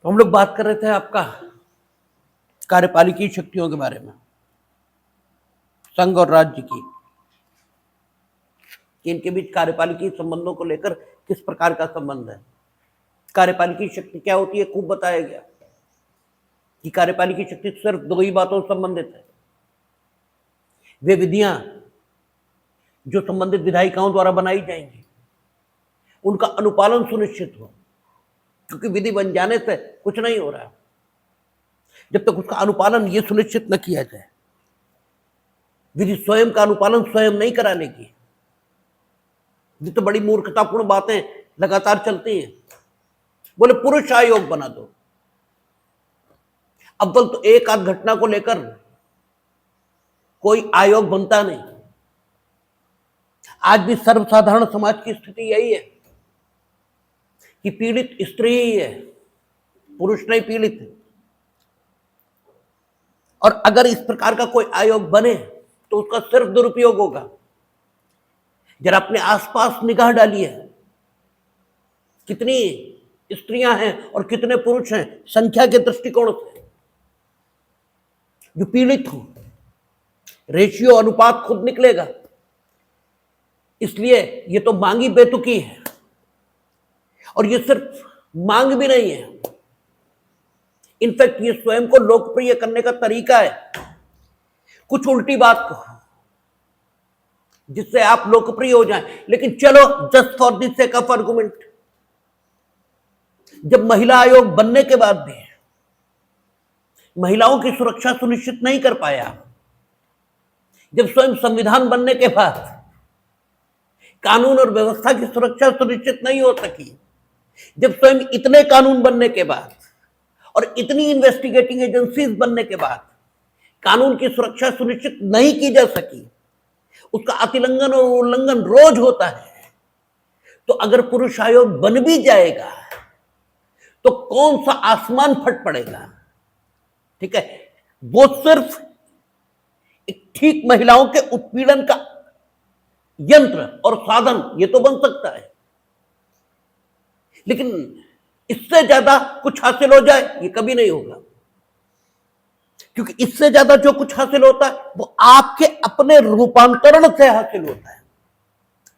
तो हम लोग बात कर रहे थे आपका कार्यपालिकीय शक्तियों के बारे में, संघ और राज्य की, कि इनके बीच कार्यपालिकीय संबंधों को लेकर किस प्रकार का संबंध है। कार्यपालिकीय शक्ति क्या होती है खूब बताया गया कि कार्यपालिकीय शक्ति सिर्फ दो ही बातों से संबंधित है। वे विधियां जो संबंधित विधायिकाओं द्वारा बनाई जाएंगी उनका अनुपालन सुनिश्चित हो, क्योंकि विधि बन जाने से कुछ नहीं हो रहा है जब तक उसका अनुपालन ये सुनिश्चित न किया जाए। विधि स्वयं का अनुपालन स्वयं नहीं करा लेगी। ये तो बड़ी मूर्खतापूर्ण बातें लगातार चलती हैं। बोले पुरुष आयोग बना दो। अव्वल तो एक आध घटना को लेकर कोई आयोग बनता नहीं। आज भी सर्वसाधारण समाज की स्थिति यही है कि पीड़ित स्त्री ही है, पुरुष नहीं पीड़ित है। और अगर इस प्रकार का कोई आयोग बने तो उसका सिर्फ दुरुपयोग होगा। जरा अपने आसपास निगाह डालिए, कितनी स्त्रियां हैं और कितने पुरुष हैं संख्या के दृष्टिकोण से जो पीड़ित हो। रेशियो अनुपात खुद निकलेगा। इसलिए ये तो मांगी बेतुकी है, और ये सिर्फ मांग भी नहीं है, इनफैक्ट ये स्वयं को लोकप्रिय करने का तरीका है। कुछ उल्टी बात कहो जिससे आप लोकप्रिय हो जाएं, लेकिन चलो just for the sake of argument, जब महिला आयोग बनने के बाद भी महिलाओं की सुरक्षा सुनिश्चित नहीं कर पाया, जब स्वयं संविधान बनने के बाद कानून और व्यवस्था की सुरक्षा सुनिश्चित नहीं हो सकी, जब स्वयं इतने कानून बनने के बाद और इतनी इन्वेस्टिगेटिंग एजेंसीज बनने के बाद कानून की सुरक्षा सुनिश्चित नहीं की जा सकी, उसका अतिलंघन और उल्लंघन रोज होता है, तो अगर पुरुष आयोग बन भी जाएगा तो कौन सा आसमान फट पड़ेगा। ठीक है, वो सिर्फ एक ठीक महिलाओं के उत्पीड़न का यंत्र और साधन ये तो बन सकता है, लेकिन इससे ज्यादा कुछ हासिल हो जाए ये कभी नहीं होगा। क्योंकि इससे ज्यादा जो कुछ हासिल होता है वो आपके अपने रूपांतरण से हासिल होता है।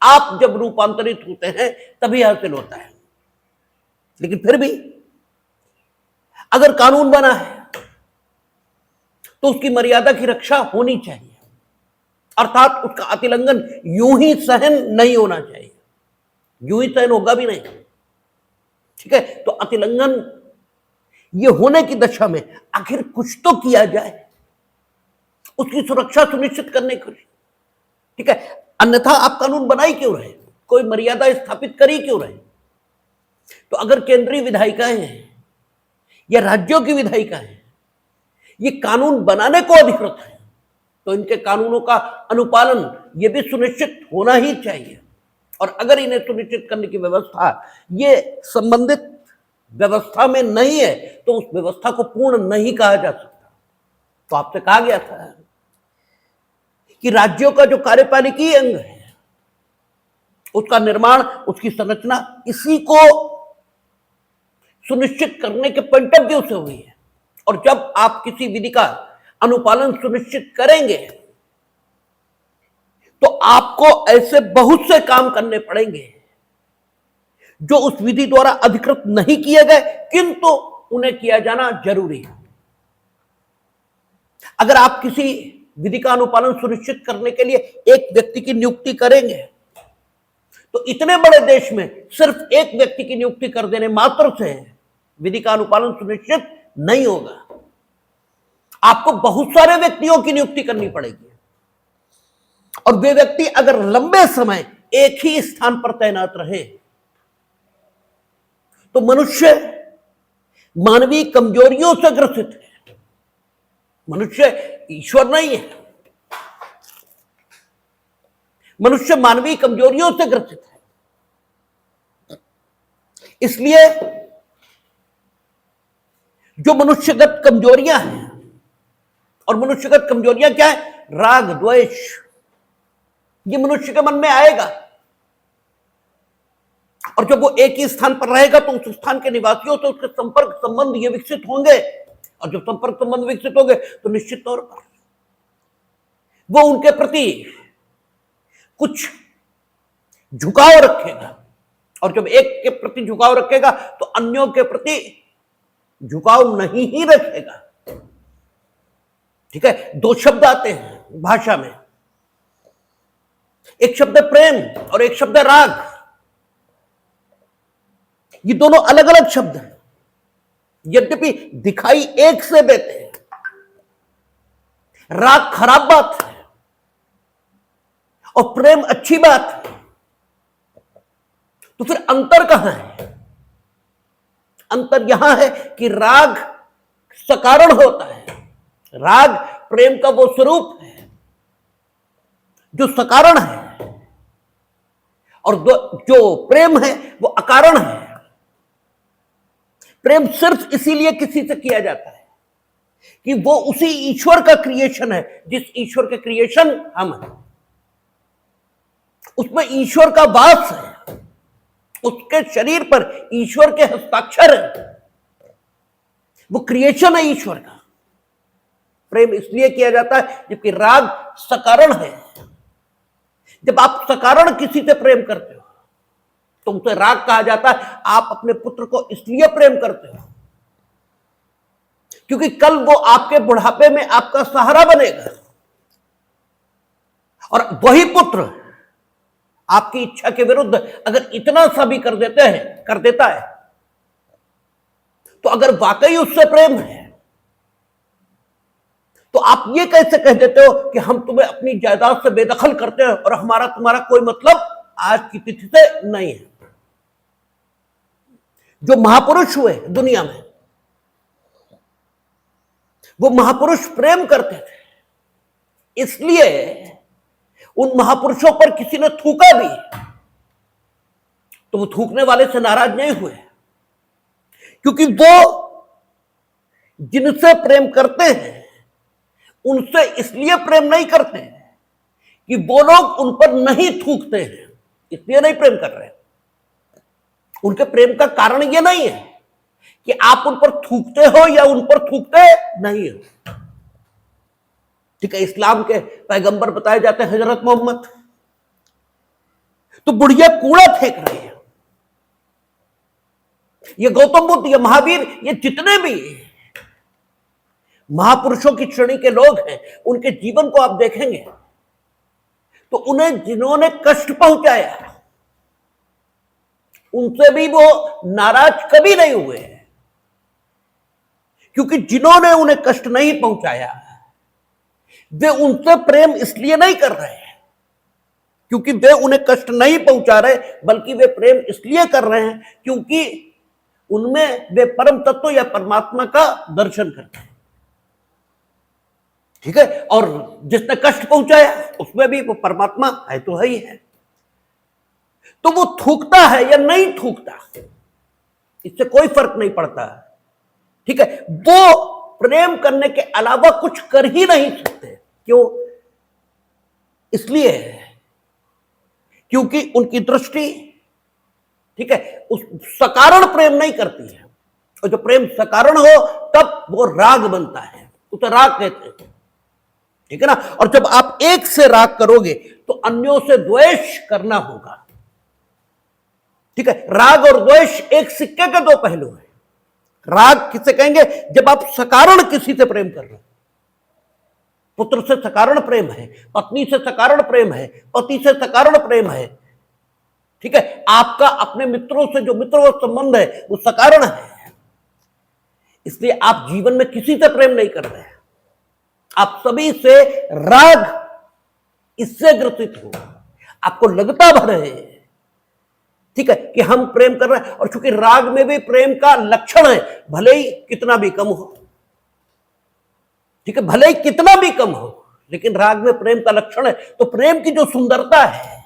आप जब रूपांतरित होते हैं तभी हासिल होता है। लेकिन फिर भी अगर कानून बना है तो उसकी मर्यादा की रक्षा होनी चाहिए, अर्थात उसका अतिलंघन यूं ही सहन नहीं होना चाहिए। यूं ही सहन होगा भी नहीं। ठीक है, तो अतिलंघन ये होने की दशा में आखिर कुछ तो किया जाए उसकी सुरक्षा सुनिश्चित करने के लिए। ठीक है, अन्यथा आप कानून बनाई क्यों रहे, कोई मर्यादा स्थापित करी क्यों रहे। तो अगर केंद्रीय विधायिकाएं हैं या राज्यों की विधायिकाएं हैं ये कानून बनाने को अधिकृत है, तो इनके कानूनों का अनुपालन ये भी सुनिश्चित होना ही चाहिए। और अगर इन्हें सुनिश्चित करने की व्यवस्था ये संबंधित व्यवस्था में नहीं है तो उस व्यवस्था को पूर्ण नहीं कहा जा सकता। तो आपसे कहा गया था कि राज्यों का जो कार्यपालिकीय अंग है उसका निर्माण, उसकी संरचना इसी को सुनिश्चित करने के पॉइंट ऑफ व्यू से हुई है। और जब आप किसी विधि का अनुपालन सुनिश्चित करेंगे तो आपको ऐसे बहुत से काम करने पड़ेंगे जो उस विधि द्वारा अधिकृत नहीं किए गए, किंतु उन्हें किया जाना जरूरी है। अगर आप किसी विधि का अनुपालन सुनिश्चित करने के लिए एक व्यक्ति की नियुक्ति करेंगे तो इतने बड़े देश में सिर्फ एक व्यक्ति की नियुक्ति कर देने मात्र से विधि का अनुपालन सुनिश्चित नहीं होगा। आपको बहुत सारे व्यक्तियों की नियुक्ति करनी पड़ेगी, और वे व्यक्ति अगर लंबे समय एक ही स्थान पर तैनात रहे तो मनुष्य मानवीय कमजोरियों से ग्रसित है। मनुष्य ईश्वर नहीं है, मनुष्य मानवीय कमजोरियों से ग्रसित है। इसलिए जो मनुष्यगत कमजोरियां हैं, और मनुष्यगत कमजोरियां क्या है, राग द्वेष, ये मनुष्य के मन में आएगा। और जब वो एक ही स्थान पर रहेगा तो उस स्थान के निवासियों से उसके संपर्क संबंध ये विकसित होंगे, और जब संपर्क संबंध विकसित होंगे तो निश्चित तौर पर वो उनके प्रति कुछ झुकाव रखेगा, और जब एक के प्रति झुकाव रखेगा तो अन्यों के प्रति झुकाव नहीं ही रखेगा। ठीक है, दो शब्द आते हैं भाषा में, एक शब्द है प्रेम और एक शब्द है राग। ये दोनों अलग अलग शब्द हैं, यद्यपि दिखाई एक से देते हैं। राग खराब बात है और प्रेम अच्छी बात है, तो फिर अंतर कहां है? अंतर यहां है कि राग सकारण होता है, राग प्रेम का वो स्वरूप है जो सकारण है, और जो प्रेम है वो अकारण है। प्रेम सिर्फ इसीलिए किसी से किया जाता है कि वो उसी ईश्वर का क्रिएशन है जिस ईश्वर के क्रिएशन हम हैं, उसमें ईश्वर का वास है, उसके शरीर पर ईश्वर के हस्ताक्षर है, वो क्रिएशन है ईश्वर का। प्रेम इसलिए किया जाता है जबकि राग सकारण है। जब आप सकारण किसी से प्रेम करते हो तो उसे राग कहा जाता है। आप अपने पुत्र को इसलिए प्रेम करते हो क्योंकि कल वो आपके बुढ़ापे में आपका सहारा बनेगा, और वही पुत्र आपकी इच्छा के विरुद्ध अगर इतना सा भी कर देता है तो अगर वाकई उससे प्रेम है तो आप ये कैसे कह देते हो कि हम तुम्हें अपनी जायदाद से बेदखल करते हैं और हमारा तुम्हारा कोई मतलब आज की तिथि से नहीं है। जो महापुरुष हुए दुनिया में, वो महापुरुष प्रेम करते थे, इसलिए उन महापुरुषों पर किसी ने थूका भी तो वो थूकने वाले से नाराज नहीं हुए, क्योंकि वो जिनसे प्रेम करते हैं उनसे इसलिए प्रेम नहीं करते कि वो लोग उन पर नहीं थूकते हैं, इसलिए नहीं प्रेम कर रहे। उनके प्रेम का कारण ये नहीं है कि आप उन पर थूकते हो या उन पर थूकते नहीं हो। ठीक है, इस्लाम के पैगंबर बताए जाते हैं हजरत मोहम्मद, तो बुढ़िया कूड़ा फेंक रहे हैं। ये गौतम बुद्ध, ये महावीर, ये जितने भी महापुरुषों की श्रेणी के लोग हैं, उनके जीवन को आप देखेंगे तो उन्हें जिन्होंने कष्ट पहुंचाया उनसे भी वो नाराज कभी नहीं हुए, क्योंकि जिन्होंने उन्हें कष्ट नहीं पहुंचाया वे उनसे प्रेम इसलिए नहीं कर रहे हैं क्योंकि वे उन्हें कष्ट नहीं पहुंचा रहे, बल्कि वे प्रेम इसलिए कर रहे हैं क्योंकि उनमें वे परम तत्व या परमात्मा का दर्शन करते हैं। ठीक है, और जिसने कष्ट पहुंचाया उसमें भी वो परमात्मा है तो है ही है। तो वो थूकता है या नहीं थूकता इससे कोई फर्क नहीं पड़ता। ठीक है, वो प्रेम करने के अलावा कुछ कर ही नहीं सकते। क्यों? इसलिए क्योंकि उनकी दृष्टि, ठीक है, उस सकारण प्रेम नहीं करती है, और जब प्रेम सकारण हो तब वो राग बनता है, उसे राग कहते हैं। ठीक है ना, और जब आप एक से राग करोगे तो अन्यों से द्वेष करना होगा। ठीक है, राग और द्वेष एक सिक्के के दो पहलू हैं। राग किसे कहेंगे? जब आप सकारण किसी से प्रेम कर रहे हो, पुत्र से सकारण प्रेम है, पत्नी से सकारण प्रेम है, पति से सकारण प्रेम है। ठीक है, आपका अपने मित्रों से जो मित्रवत संबंध है वो सकारण है, इसलिए आप जीवन में किसी से प्रेम नहीं कर रहे हैं, आप सभी से राग इससे ग्रसित हो, आपको लगता भर है, ठीक है, कि हम प्रेम कर रहे हैं। और चूंकि राग में भी प्रेम का लक्षण है, भले ही कितना भी कम हो, ठीक है, भले ही कितना भी कम हो, लेकिन राग में प्रेम का लक्षण है। तो प्रेम की जो सुंदरता है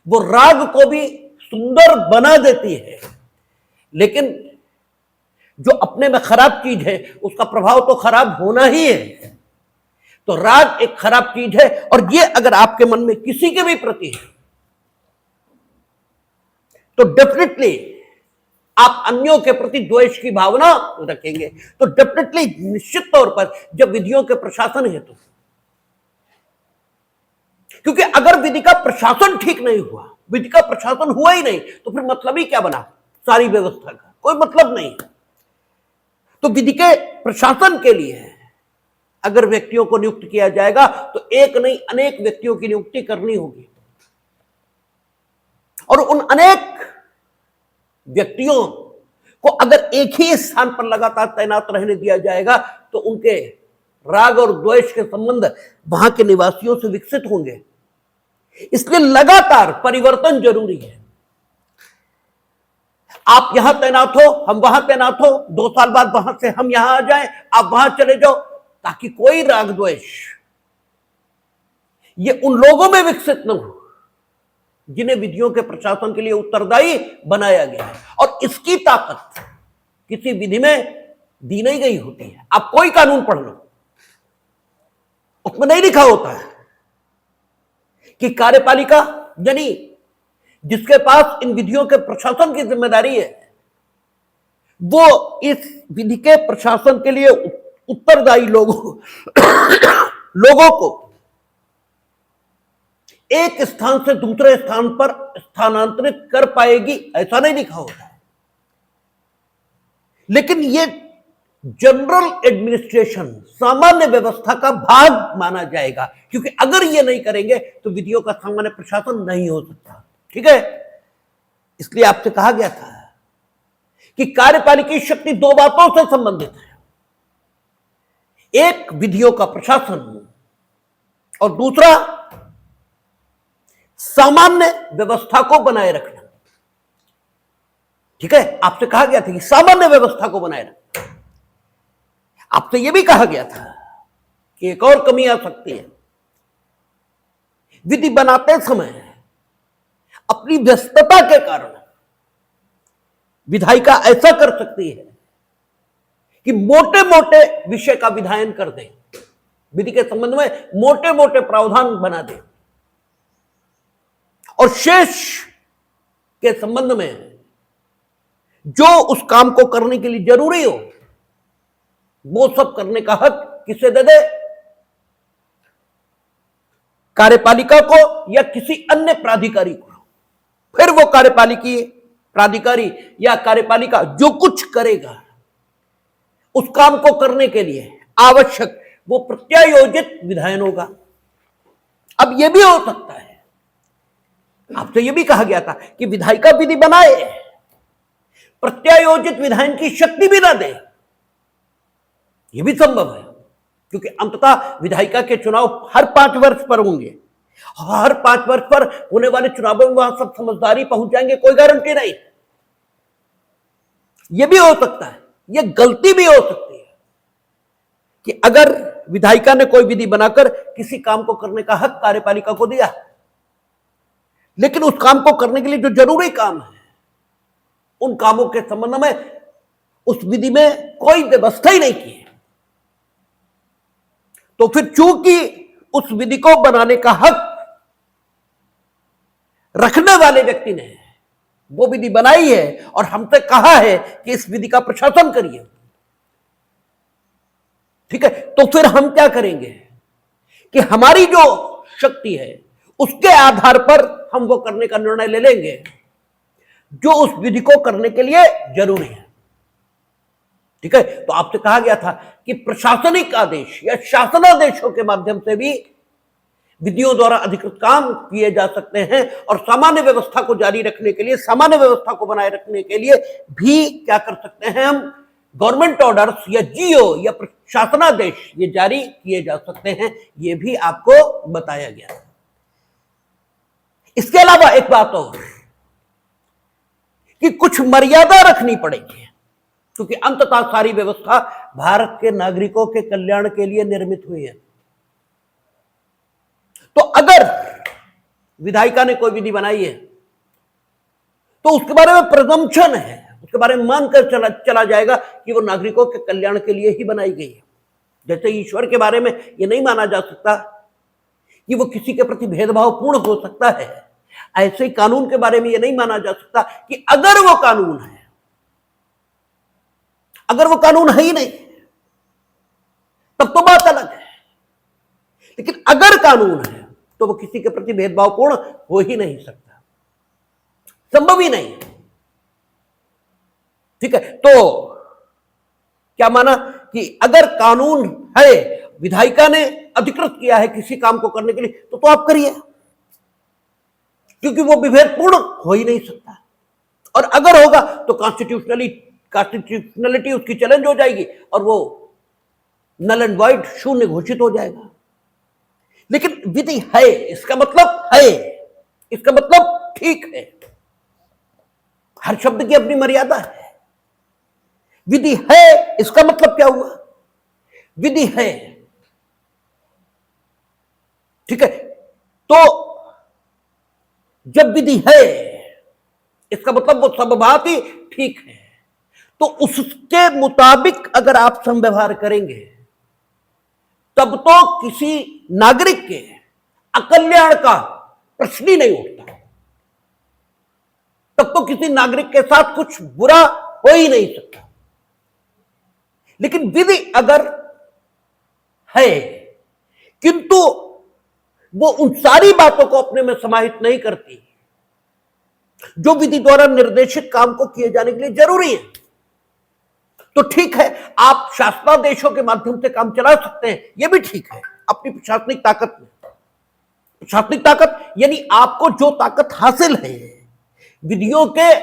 वो राग को भी सुंदर बना देती है, लेकिन जो अपने में खराब चीज है उसका प्रभाव तो खराब होना ही है। तो राग एक खराब चीज है, और ये अगर आपके मन में किसी के भी प्रति है तो डेफिनेटली आप अन्यों के प्रति द्वेष की भावना रखेंगे। तो डेफिनेटली निश्चित तौर पर जब विधियों के प्रशासन हेतु, क्योंकि अगर विधि का प्रशासन ठीक नहीं हुआ, विधि का प्रशासन हुआ ही नहीं, तो फिर मतलब ही क्या बना सारी व्यवस्था का, कोई मतलब नहीं। तो विधि के प्रशासन के लिए अगर व्यक्तियों को नियुक्त किया जाएगा तो एक नहीं अनेक व्यक्तियों की नियुक्ति करनी होगी, और उन अनेक व्यक्तियों को अगर एक ही स्थान पर लगातार तैनात रहने दिया जाएगा तो उनके राग और द्वेष के संबंध वहां के निवासियों से विकसित होंगे। इसलिए लगातार परिवर्तन जरूरी है। आप यहां तैनात हो, हम वहां तैनात हो, 2 साल बाद वहां से हम यहां आ जाएं, आप वहां चले जाओ, ताकि कोई राग द्वेष ये उन लोगों में विकसित न हो जिन्हें विधियों के प्रशासन के लिए उत्तरदायी बनाया गया है। और इसकी ताकत किसी विधि में दी नहीं गई होती है। आप कोई कानून पढ़ लो, उसमें नहीं लिखा होता है कि कार्यपालिका यानी जिसके पास इन विधियों के प्रशासन की जिम्मेदारी है, वो इस विधि के प्रशासन के लिए उत्तरदायी लोगों को एक स्थान से दूसरे स्थान पर स्थानांतरित कर पाएगी, ऐसा नहीं लिखा होता है। लेकिन ये जनरल एडमिनिस्ट्रेशन, सामान्य व्यवस्था का भाग माना जाएगा, क्योंकि अगर ये नहीं करेंगे तो विधियों का सामान्य प्रशासन नहीं हो सकता। ठीक है, इसलिए आपसे कहा गया था कि कार्यपालिकी शक्ति 2 बातों से संबंधित है, एक विधियों का प्रशासन और दूसरा सामान्य व्यवस्था को बनाए रखना। ठीक है, आपसे कहा गया था कि सामान्य व्यवस्था को बनाए रखना। आपसे यह भी कहा गया था कि एक और कमी आ सकती है, विधि बनाते समय अपनी व्यस्तता के कारण विधायिका ऐसा कर सकती है कि मोटे मोटे विषय का विधायन कर दे, विधि के संबंध में मोटे मोटे प्रावधान बना दे, और शेष के संबंध में जो उस काम को करने के लिए जरूरी हो वो सब करने का हक किसे दे दे, कार्यपालिका को या किसी अन्य प्राधिकारी को। फिर वो कार्यपालिकी प्राधिकारी या कार्यपालिका जो कुछ करेगा उस काम को करने के लिए आवश्यक वो प्रत्यायोजित विधायन होगा। अब यह भी हो सकता है, आपसे यह भी कहा गया था कि विधायिका विधि बनाए, प्रत्यायोजित विधायन की शक्ति भी ना दे, यह भी संभव है, क्योंकि अंततः विधायिका के चुनाव हर 5 वर्ष पर होंगे। हर 5 वर्ष पर होने वाले चुनावों में वहां सब समझदारी पहुंच जाएंगे, कोई गारंटी नहीं। यह भी हो सकता है, यह गलती भी हो सकती है कि अगर विधायिका ने कोई विधि बनाकर किसी काम को करने का हक कार्यपालिका को दिया, लेकिन उस काम को करने के लिए जो जरूरी काम है उन कामों के संबंध में उस विधि में कोई व्यवस्था ही नहीं की है, तो फिर चूंकि उस विधि को बनाने का हक रखने वाले व्यक्ति ने वो विधि बनाई है और हमसे कहा है कि इस विधि का प्रशासन करिए, ठीक है, तो फिर हम क्या करेंगे कि हमारी जो शक्ति है उसके आधार पर हम वो करने का निर्णय ले लेंगे जो उस विधि को करने के लिए जरूरी है। ठीक है, तो आपसे कहा गया था कि प्रशासनिक आदेश या शासनादेशों के माध्यम से भी विधियों द्वारा अधिकृत काम किए जा सकते हैं, और सामान्य व्यवस्था को जारी रखने के लिए, सामान्य व्यवस्था को बनाए रखने के लिए भी क्या कर सकते हैं हम, गवर्नमेंट ऑर्डर्स या जीओ या शासनादेश ये जारी किए जा सकते हैं। ये भी आपको बताया गया। इसके अलावा एक बात और कि कुछ मर्यादा रखनी पड़ेगी, क्योंकि अंततः सारी व्यवस्था भारत के नागरिकों के कल्याण के लिए निर्मित हुई है। तो अगर विधायिका ने कोई विधि बनाई है तो उसके बारे में प्रेजम्पशन है, उसके बारे में मानकर चला जाएगा कि वो नागरिकों के कल्याण के लिए ही बनाई गई है। जैसे ईश्वर के बारे में यह नहीं माना जा सकता कि वो किसी के प्रति भेदभाव पूर्ण हो सकता है। ऐसे ही कानून के बारे में यह नहीं माना जा सकता कि अगर वो कानून है, अगर वो कानून है ही नहीं तब तो बात अलग है, लेकिन अगर कानून है तो वो किसी के प्रति भेदभावपूर्ण हो ही नहीं सकता, संभव ही नहीं। ठीक है, तो क्या माना कि अगर कानून है, विधायिका ने अधिकृत किया है किसी काम को करने के लिए, तो आप करिए, क्योंकि वो विभेदपूर्ण हो ही नहीं सकता। और अगर होगा तो कॉन्स्टिट्यूशनलिटी उसकी चैलेंज हो जाएगी और वो नल एंड वाइड, शून्य घोषित हो जाएगा। लेकिन विधि है, इसका मतलब है, इसका मतलब ठीक है। हर शब्द की अपनी मर्यादा है। विधि है, इसका मतलब क्या हुआ? विधि है, ठीक है। तो जब विधि है, इसका मतलब वो सब बात ही ठीक है, तो उसके मुताबिक अगर आप समव्यवहार करेंगे तब तो किसी नागरिक के अकल्याण का प्रश्न ही नहीं उठता, तब तो किसी नागरिक के साथ कुछ बुरा हो ही नहीं सकता। लेकिन विधि अगर है किंतु वो उन सारी बातों को अपने में समाहित नहीं करती जो विधि द्वारा निर्देशित काम को किए जाने के लिए जरूरी है, तो ठीक है, आप शासनादेशों के माध्यम से काम चला सकते हैं, यह भी ठीक है अपनी प्रशासनिक ताकत में। प्रशासनिक ताकत यानी आपको जो ताकत हासिल है विधियों के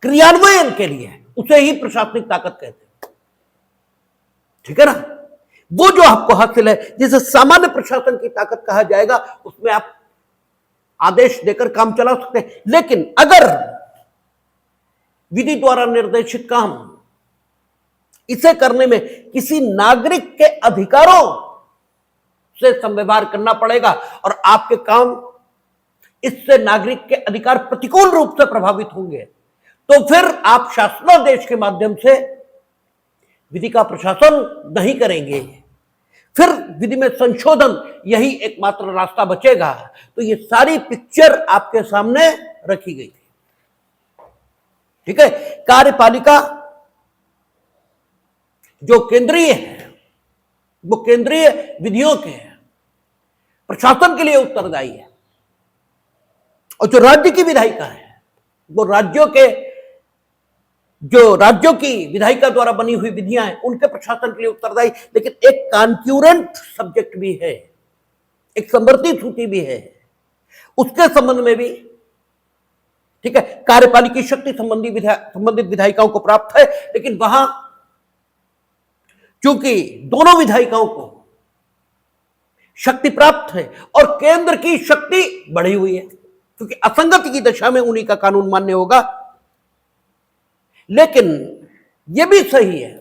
क्रियान्वयन के लिए, उसे ही प्रशासनिक ताकत कहते हैं, ठीक है ना। वो जो आपको हासिल है, जिसे सामान्य प्रशासन की ताकत कहा जाएगा, उसमें आप आदेश देकर काम चला सकते हैं। लेकिन अगर विधि द्वारा निर्देशित काम, इसे करने में किसी नागरिक के अधिकारों से समव्यवहार करना पड़ेगा और आपके काम इससे नागरिक के अधिकार प्रतिकूल रूप से प्रभावित होंगे, तो फिर आप शासनादेश के माध्यम से विधि का प्रशासन नहीं करेंगे, फिर विधि में संशोधन, यही एकमात्र रास्ता बचेगा। तो ये सारी पिक्चर आपके सामने रखी गई थी, ठीक है। कार्यपालिका जो केंद्रीय है, वो केंद्रीय विधियों के प्रशासन के लिए उत्तरदायी है, और जो राज्य की विधायिका है वो राज्यों की विधायिका द्वारा बनी हुई विधियां हैं, उनके प्रशासन के लिए उत्तरदायी। लेकिन एक कॉन्क्यूरेंट सब्जेक्ट भी है, एक समवर्ती सूची भी है, उसके संबंध में भी, ठीक है, कार्यपालिकी शक्ति संबंधित विधायिकाओं को प्राप्त है। लेकिन वहां चूंकि दोनों विधायिकाओं को शक्ति प्राप्त है और केंद्र की शक्ति बढ़ी हुई है, क्योंकि असंगति की दशा में उन्हीं का कानून मान्य होगा। लेकिन यह भी सही है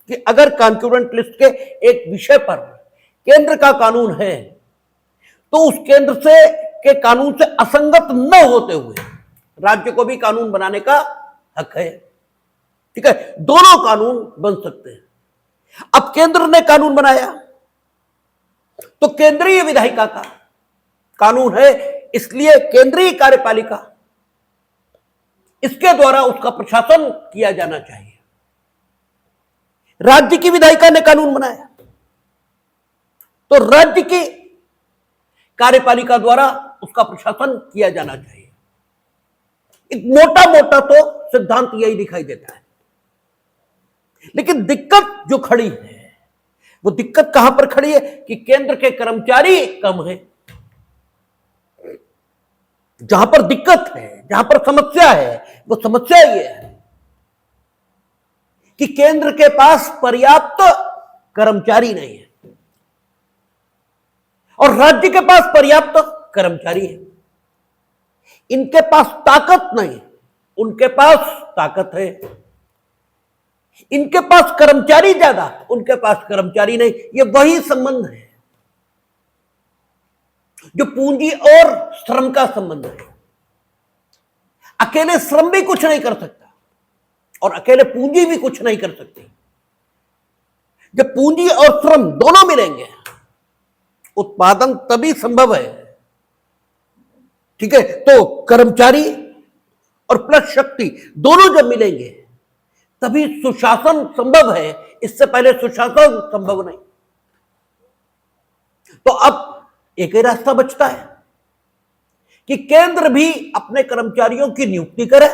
कि अगर कॉन्करेंट लिस्ट के एक विषय पर केंद्र का कानून है, तो उस केंद्र के कानून से असंगत न होते हुए राज्य को भी कानून बनाने का हक है, ठीक है। दोनों कानून बन सकते हैं। अब केंद्र ने कानून बनाया तो केंद्रीय विधायिका का कानून है, इसलिए केंद्रीय कार्यपालिका, इसके द्वारा उसका प्रशासन किया जाना चाहिए। राज्य की विधायिका ने कानून बनाया तो राज्य की कार्यपालिका द्वारा उसका प्रशासन किया जाना चाहिए। एक मोटा मोटा तो सिद्धांत यही दिखाई देता है। लेकिन दिक्कत जो खड़ी है, वो दिक्कत कहां पर खड़ी है कि केंद्र के कर्मचारी कम हैं। जहां पर दिक्कत है, जहां पर समस्या है, वो समस्या ये है कि केंद्र के पास पर्याप्त कर्मचारी नहीं है और राज्य के पास पर्याप्त कर्मचारी है। इनके पास ताकत नहीं, उनके पास ताकत है। इनके पास कर्मचारी ज्यादा, उनके पास कर्मचारी नहीं। ये वही संबंध है जो पूंजी और श्रम का संबंध है। अकेले श्रम भी कुछ नहीं कर सकता और अकेले पूंजी भी कुछ नहीं कर सकती। जब पूंजी और श्रम दोनों मिलेंगे, उत्पादन तभी संभव है ठीक है, तो कर्मचारी और प्लस शक्ति दोनों जब मिलेंगे तभी सुशासन संभव है, इससे पहले सुशासन संभव नहीं। तो अब एक ही रास्ता बचता है कि केंद्र भी अपने कर्मचारियों की नियुक्ति करे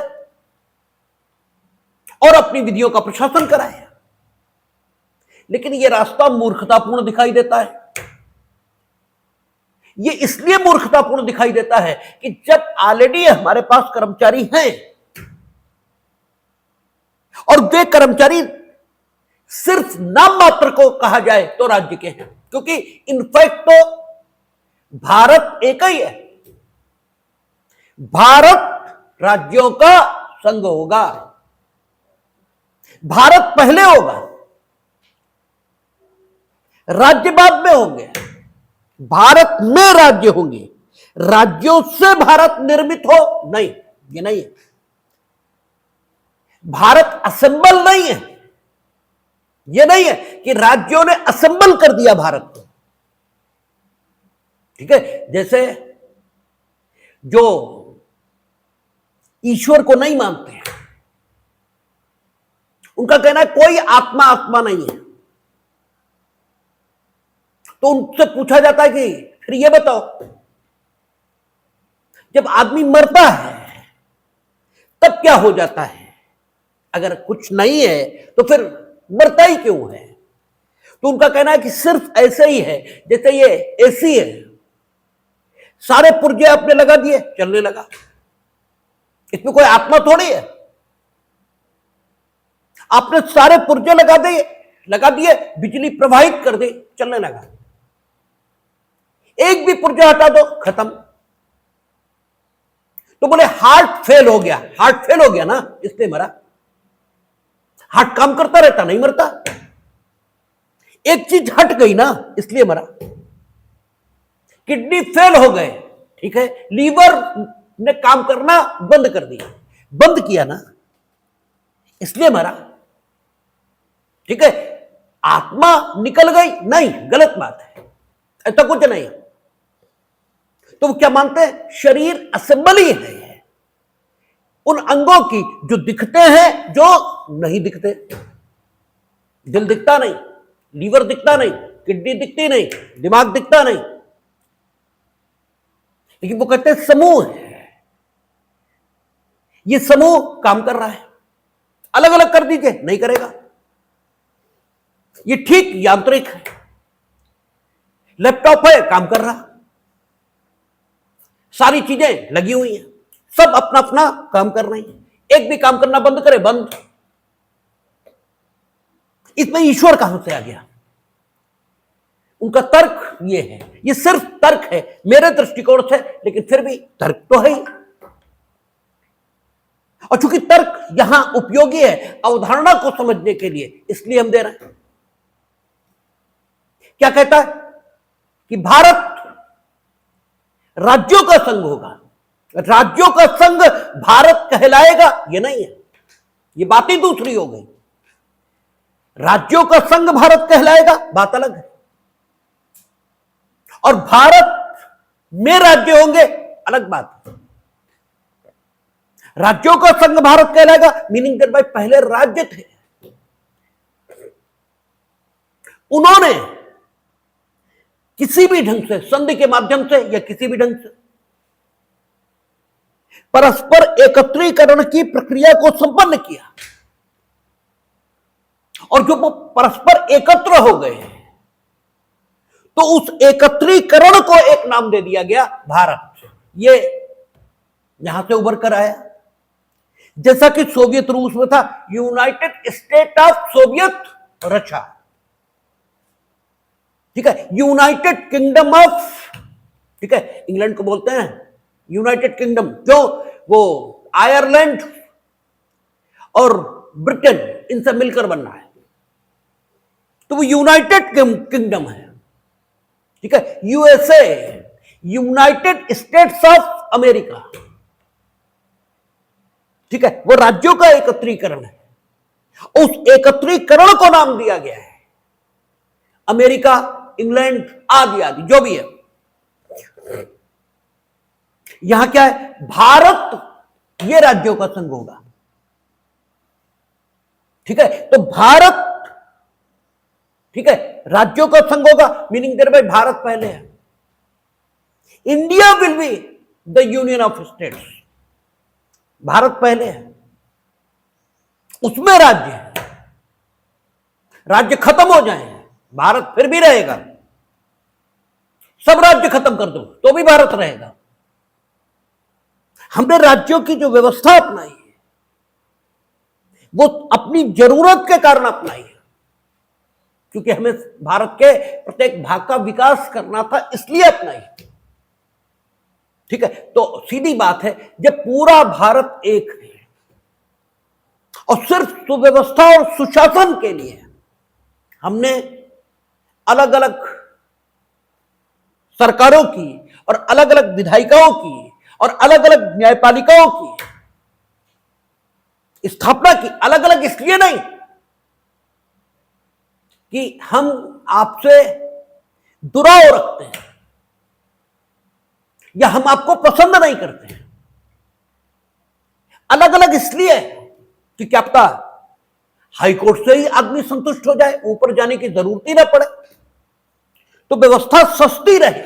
और अपनी विधियों का प्रशासन कराए। लेकिन यह रास्ता मूर्खतापूर्ण दिखाई देता है। यह इसलिए मूर्खतापूर्ण दिखाई देता है कि जब ऑलरेडी हमारे पास कर्मचारी हैं और वे कर्मचारी सिर्फ नाम मात्र को कहा जाए तो राज्य के हैं, क्योंकि इनफैक्ट तो भारत एक ही है। भारत राज्यों का संघ होगा, भारत पहले होगा, राज्य बाद में होंगे, भारत में राज्य होंगे, राज्यों से भारत निर्मित हो नहीं, ये नहीं है। भारत असेंबल नहीं है, यह नहीं है कि राज्यों ने असेंबल कर दिया भारत को। ठीक है, जैसे जो ईश्वर को नहीं मानते हैं उनका कहना है कोई आत्मा आत्मा नहीं है, तो उनसे पूछा जाता है कि फिर ये बताओ, जब आदमी मरता है तब क्या हो जाता है? अगर कुछ नहीं है तो फिर मरता ही क्यों है? तो उनका कहना है कि सिर्फ ऐसे ही है जैसे ये एसी है, सारे पुर्जे आपने लगा दिए, चलने लगा, इसमें कोई आत्मा थोड़ी है। आपने सारे पुर्जे लगा दिए, बिजली प्रवाहित कर दी, चलने लगा। एक भी पुर्जा हटा दो, खत्म। तो बोले हार्ट फेल हो गया ना, इसलिए मरा। हार्ट काम करता रहता, नहीं मरता। एक चीज हट गई ना, इसलिए मरा। किडनी फेल हो गए, ठीक है, लीवर ने काम करना बंद कर दिया, बंद किया ना, इसलिए मरा। ठीक है, आत्मा निकल गई नहीं, गलत बात है, ऐसा कुछ नहीं। तो वो क्या मानते हैं? शरीर असेंबली है उन अंगों की जो दिखते हैं, जो नहीं दिखते। दिल दिखता नहीं, लीवर दिखता नहीं, किडनी दिखती नहीं, दिमाग दिखता नहीं, लेकिन वो कहते हैं समूह है, ये समूह काम कर रहा है। अलग अलग कर दीजिए, नहीं करेगा। ये ठीक यांत्रिक है, लैपटॉप है, काम कर रहा, सारी चीजें लगी हुई हैं, सब अपना अपना काम कर रही हैं। एक भी काम करना बंद करे, बंद। इसमें ईश्वर कहां से आ गया? उनका तर्क ये है, ये सिर्फ तर्क है मेरे दृष्टिकोण से, लेकिन फिर भी तर्क तो है ही। और चूंकि तर्क यहां उपयोगी है अवधारणा को समझने के लिए, इसलिए हम दे रहे हैं। क्या कहता है कि भारत राज्यों का संघ होगा, राज्यों का संघ भारत कहलाएगा, यह नहीं है, यह बात ही दूसरी हो गई। राज्यों का संघ भारत कहलाएगा, बात अलग है, और भारत में राज्य होंगे, अलग बात है। राज्यों का संघ भारत कहलाएगा, मीनिंग दैट भाई पहले राज्य थे, उन्होंने किसी भी ढंग से, संधि के माध्यम से या किसी भी ढंग से परस्पर एकत्रीकरण की प्रक्रिया को संपन्न किया, और जो वो परस्पर एकत्र हो गए तो उस एकत्रीकरण को एक नाम दे दिया गया भारत। ये यहां से उभर कर आया, जैसा कि सोवियत रूस में था United state of Soviet Russia, ठीक है, यूनाइटेड किंगडम ऑफ, ठीक है, इंग्लैंड को बोलते हैं यूनाइटेड किंगडम, जो वो आयरलैंड और ब्रिटेन इनसे मिलकर बनना है, तो वो यूनाइटेड किंगडम है, ठीक है, USA, United states of America, ठीक है, वो राज्यों का एकत्रीकरण है। उस एकत्रीकरण को नाम दिया गया है अमेरिका, इंग्लैंड आदि आदि जो भी है। यहां क्या है, भारत ये राज्यों का संघ होगा। ठीक है, तो भारत, ठीक है, राज्यों का संघ होगा, मीनिंग देयर भाई भारत पहले है। India will be the union of states, Bharat पहले है, उसमें राज्य है, राज्य खत्म हो जाए भारत फिर भी रहेगा, सब राज्य खत्म कर दो तो भी भारत रहेगा। हमने राज्यों की जो व्यवस्था अपनाई है वो अपनी जरूरत के कारण अपनाई है, क्योंकि हमें भारत के प्रत्येक भाग का विकास करना था, इसलिए अपनाई। ठीक है, तो सीधी बात है, जब पूरा भारत एक है और सिर्फ सुव्यवस्था और सुशासन के लिए हमने अलग अलग सरकारों की और अलग अलग विधायिकाओं की और अलग अलग न्यायपालिकाओं की स्थापना की, अलग अलग इसलिए नहीं कि हम आपसे दुराव रखते हैं या हम आपको पसंद नहीं करते हैं, अलग अलग इसलिए कि क्या पता हाईकोर्ट से ही आदमी संतुष्ट हो जाए, ऊपर जाने की जरूरत ही ना पड़े, तो व्यवस्था सस्ती रहे,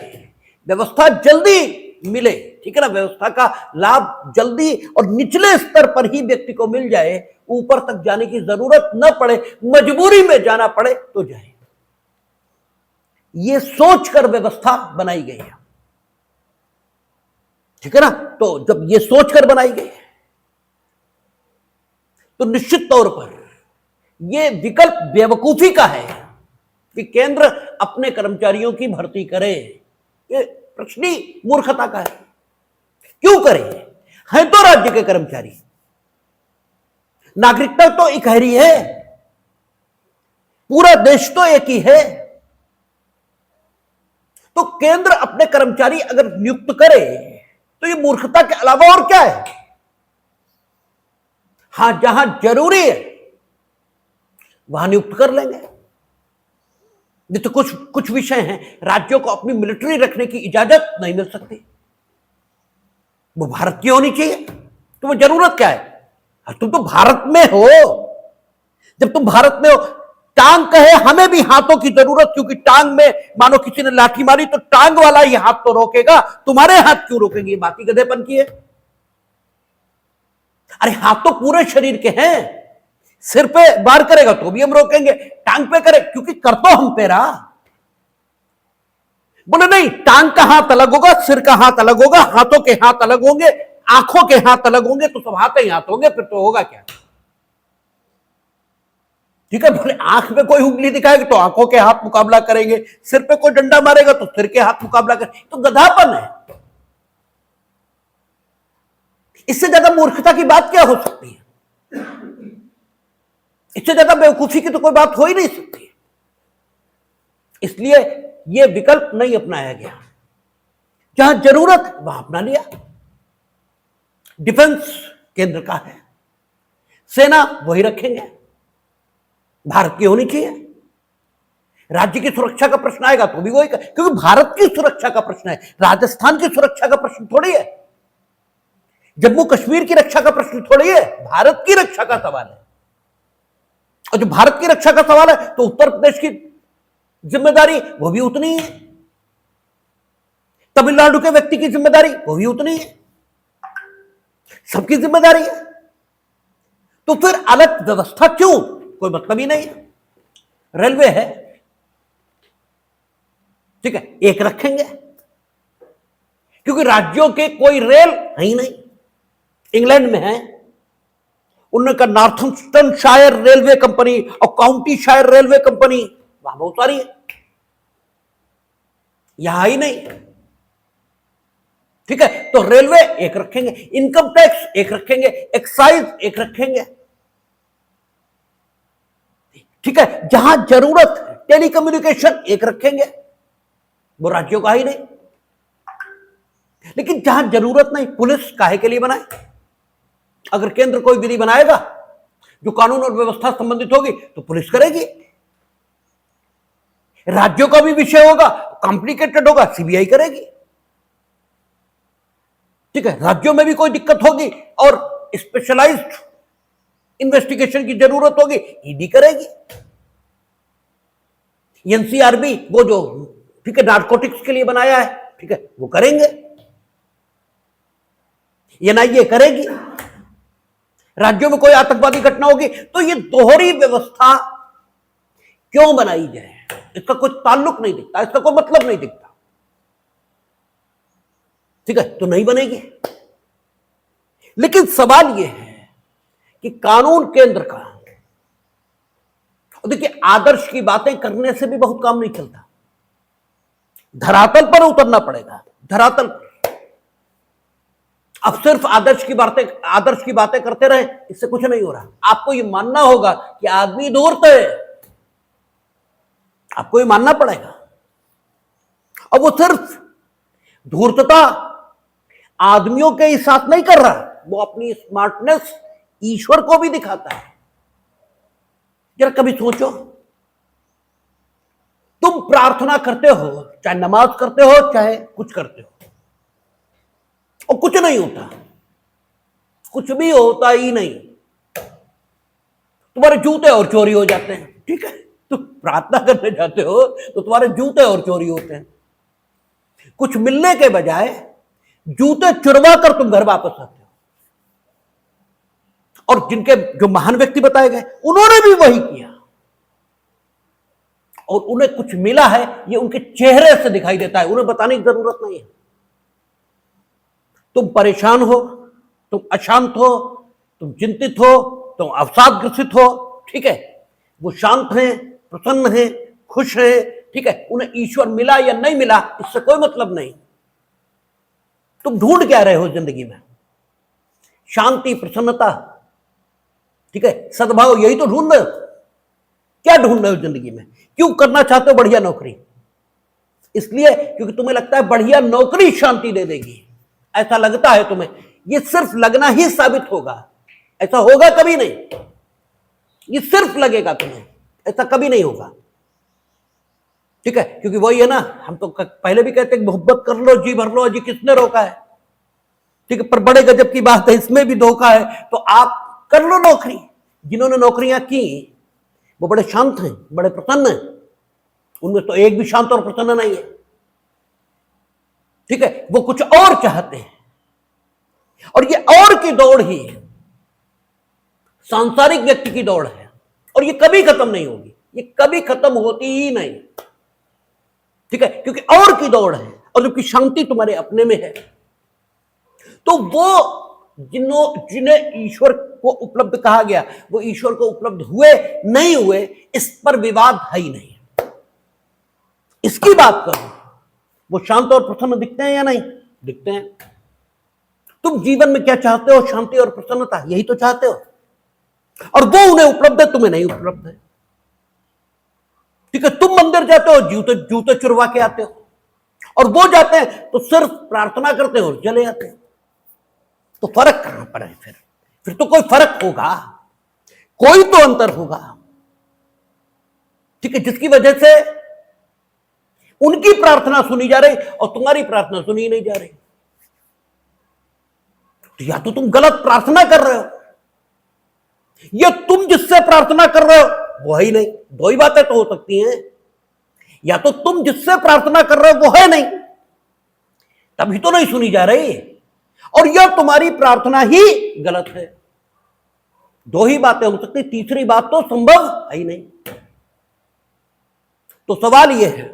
व्यवस्था जल्दी मिले। ठीक है ना, व्यवस्था का लाभ जल्दी और निचले स्तर पर ही व्यक्ति को मिल जाए, ऊपर तक जाने की जरूरत न पड़े, मजबूरी में जाना पड़े तो जाए, ये सोचकर व्यवस्था बनाई गई है। ठीक है ना, तो जब ये सोचकर बनाई गई है तो निश्चित तौर पर यह विकल्प बेवकूफी का है कि केंद्र अपने कर्मचारियों की भर्ती करे, ये प्रश्न ही मूर्खता का है। क्यों करे, है तो राज्य के कर्मचारी, नागरिकता तो इकहरी है, पूरा देश तो एक ही है, तो केंद्र अपने कर्मचारी अगर नियुक्त करे तो ये मूर्खता के अलावा और क्या है। हां, जहां जरूरी है वहां नियुक्त कर लेंगे, नहीं तो कुछ विषय हैं राज्यों को अपनी मिलिट्री रखने की इजाजत नहीं मिल सकती, वो भारत की होनी चाहिए, तुम्हें जरूरत क्या है, तुम तो भारत में हो, जब तुम भारत में हो, टांग कहे हमें भी हाथों की जरूरत, क्योंकि टांग में मानो किसी ने लाठी मारी तो टांग वाला ही हाथ तो रोकेगा, तुम्हारे हाथ क्यों रोकेंगे, बाकी गधेपन की है। अरे हाथ तो पूरे शरीर के हैं, सिर पे वार करेगा तो भी हम रोकेंगे, टांग पे करे क्योंकि कर तो हम पे रहा। बोले नहीं, टांग का हाथ अलग होगा, सिर का हाथ अलग होगा, हाथों के हाथ अलग होंगे, आंखों के हाथ अलग होंगे, तो सब हाथ ही हाथ होंगे, फिर तो होगा क्या। ठीक है, बोले आंख में कोई उंगली दिखाएगा तो आंखों के हाथ मुकाबला करेंगे, सिर पे कोई डंडा मारेगा तो सिर के हाथ मुकाबला करेंगे, तो गधापन है। इससे ज्यादा मूर्खता की बात क्या हो सकती है, इससे ज्यादा बेवकूफी की तो कोई बात हो ही नहीं सकती। इसलिए यह विकल्प नहीं अपनाया गया, जहां जरूरत वहां अपना लिया। डिफेंस केंद्र का है, सेना वही रखेंगे, भारत की होनी चाहिए। राज्य की सुरक्षा का प्रश्न आएगा तो भी वही, क्योंकि भारत की सुरक्षा का प्रश्न है, राजस्थान की सुरक्षा का प्रश्न थोड़ी है, जम्मू कश्मीर की रक्षा का प्रश्न थोड़ी है, भारत की रक्षा का सवाल है। और जो भारत की रक्षा का सवाल है तो उत्तर प्रदेश की जिम्मेदारी वो भी उतनी है, तमिलनाडु के व्यक्ति की जिम्मेदारी वो भी उतनी है, सबकी जिम्मेदारी है। तो फिर अलग व्यवस्था क्यों, कोई मतलब ही नहीं है। रेलवे है, ठीक है, एक रखेंगे, क्योंकि राज्यों के कोई रेल है ही नहीं। इंग्लैंड में है, उनका नॉर्थम्प्टन शायर रेलवे कंपनी और काउंटी शायर रेलवे कंपनी, वहां बहुत सारी है, यहां ही नहीं। ठीक है, तो रेलवे एक रखेंगे, इनकम टैक्स एक रखेंगे, एक्साइज एक रखेंगे। ठीक है, जहां जरूरत है टेलीकम्युनिकेशन एक रखेंगे, वो राज्यों का ही नहीं। लेकिन जहां जरूरत नहीं, पुलिस काहे के लिए बनाए। अगर केंद्र कोई विधि बनाएगा जो कानून और व्यवस्था संबंधित होगी तो पुलिस करेगी, राज्यों का भी विषय होगा, कॉम्प्लिकेटेड होगा, सीबीआई करेगी। ठीक है, राज्यों में भी कोई दिक्कत होगी और स्पेशलाइज्ड इन्वेस्टिगेशन की जरूरत होगी, ईडी करेगी। एनसीआरबी वो जो ठीक है नार्कोटिक्स के लिए बनाया है, ठीक है, वो करेंगे, एनआईए करेगी। राज्यों में कोई आतंकवादी घटना होगी तो ये दोहरी व्यवस्था क्यों बनाई जाए, इसका कोई ताल्लुक नहीं दिखता, इसका कोई मतलब नहीं दिखता, ठीक है, तो नहीं बनेगी। लेकिन सवाल यह है कि कानून केंद्र का, देखिए आदर्श की बातें करने से भी बहुत काम नहीं चलता, धरातल पर उतरना पड़ेगा, धरातल पर। अब सिर्फ आदर्श की बातें करते रहे, इससे कुछ नहीं हो रहा। आपको ये मानना होगा कि आदमी धूर्त है, आपको ये मानना पड़ेगा। अब वो सिर्फ धूर्तता आदमियों के ही साथ नहीं कर रहा, वो अपनी स्मार्टनेस ईश्वर को भी दिखाता है। जरा कभी सोचो, तुम प्रार्थना करते हो, चाहे नमाज करते हो, चाहे कुछ करते हो, और कुछ नहीं होता, कुछ भी होता ही नहीं, तुम्हारे जूते और चोरी हो जाते हैं, ठीक है, तुम प्रार्थना करने जाते हो तो तुम्हारे जूते और चोरी होते हैं, कुछ मिलने के बजाय जूते चुरवा कर तुम घर वापस आते हो। और जिनके जो महान व्यक्ति बताए गए उन्होंने भी वही किया, और उन्हें कुछ मिला है ये उनके चेहरे से दिखाई देता है, उन्हें बताने की जरूरत नहीं है। तुम परेशान हो, तुम अशांत हो, तुम चिंतित हो, तुम अवसादग्रसित हो, ठीक है, वो शांत हैं, प्रसन्न हैं, खुश हैं, ठीक है, उन्हें ईश्वर मिला या नहीं मिला इससे कोई मतलब नहीं। तुम ढूंढ क्या रहे हो जिंदगी में? शांति, प्रसन्नता, ठीक है, सद्भाव, यही तो ढूंढ रहे हो। क्या ढूंढ रहे हो जिंदगी में? क्यों करना चाहते हो बढ़िया नौकरी? इसलिए क्योंकि तुम्हें लगता है बढ़िया नौकरी शांति दे देगी, ऐसा लगता है तुम्हें। ये सिर्फ लगना ही साबित होगा, ऐसा होगा कभी नहीं। ये सिर्फ लगेगा तुम्हें, ऐसा कभी नहीं होगा, ठीक है, क्योंकि वही है ना, हम तो पहले भी कहते हैं मोहब्बत कर लो, जी भर लो, जी किसने रोका है, ठीक है, पर बड़े गजब की बात है, इसमें भी धोखा है। तो आप कर लो नौकरी, जिन्होंने नौकरियां की वो बड़े शांत हैं, बड़े प्रसन्न हैं, उनमें तो एक भी शांत और प्रसन्न नहीं है, ठीक है, वो कुछ और चाहते हैं। और ये और की दौड़ ही सांसारिक व्यक्ति की दौड़ है, और ये कभी खत्म नहीं होगी, ये कभी खत्म होती ही नहीं, ठीक है, क्योंकि और की दौड़ है, और जबकि शांति तुम्हारे अपने में है। तो वो जिन्हें ईश्वर को उपलब्ध कहा गया, वो ईश्वर को उपलब्ध हुए नहीं हुए इस पर विवाद है ही नहीं। इसकी बात करो, वो शांत और प्रसन्न दिखते हैं या नहीं दिखते हैं? तुम जीवन में क्या चाहते हो? शांति और प्रसन्नता, यही तो चाहते हो, और वो उन्हें उपलब्ध है, तुम्हें नहीं उपलब्ध है, ठीक है। तुम मंदिर जाते हो, जूते चुरवा के आते हो, और वो जाते हैं तो सिर्फ प्रार्थना करते हो, चले आते हो। तो फर्क कहां पर है? फिर तो कोई फर्क होगा, कोई तो अंतर होगा, ठीक है, जिसकी वजह से उनकी प्रार्थना सुनी जा रही और तुम्हारी प्रार्थना सुनी नहीं जा रही। तो या तो तुम गलत प्रार्थना कर रहे हो, या तुम जिससे प्रार्थना कर रहे हो वो है ही नहीं। दो ही बातें तो हो सकती हैं, या तो तुम जिससे प्रार्थना कर रहे हो वो है नहीं, तभी तो नहीं सुनी जा रही, और यह तुम्हारी प्रार्थना ही गलत है। दो ही बातें हो सकती, तीसरी बात तो संभव है ही नहीं। तो सवाल यह है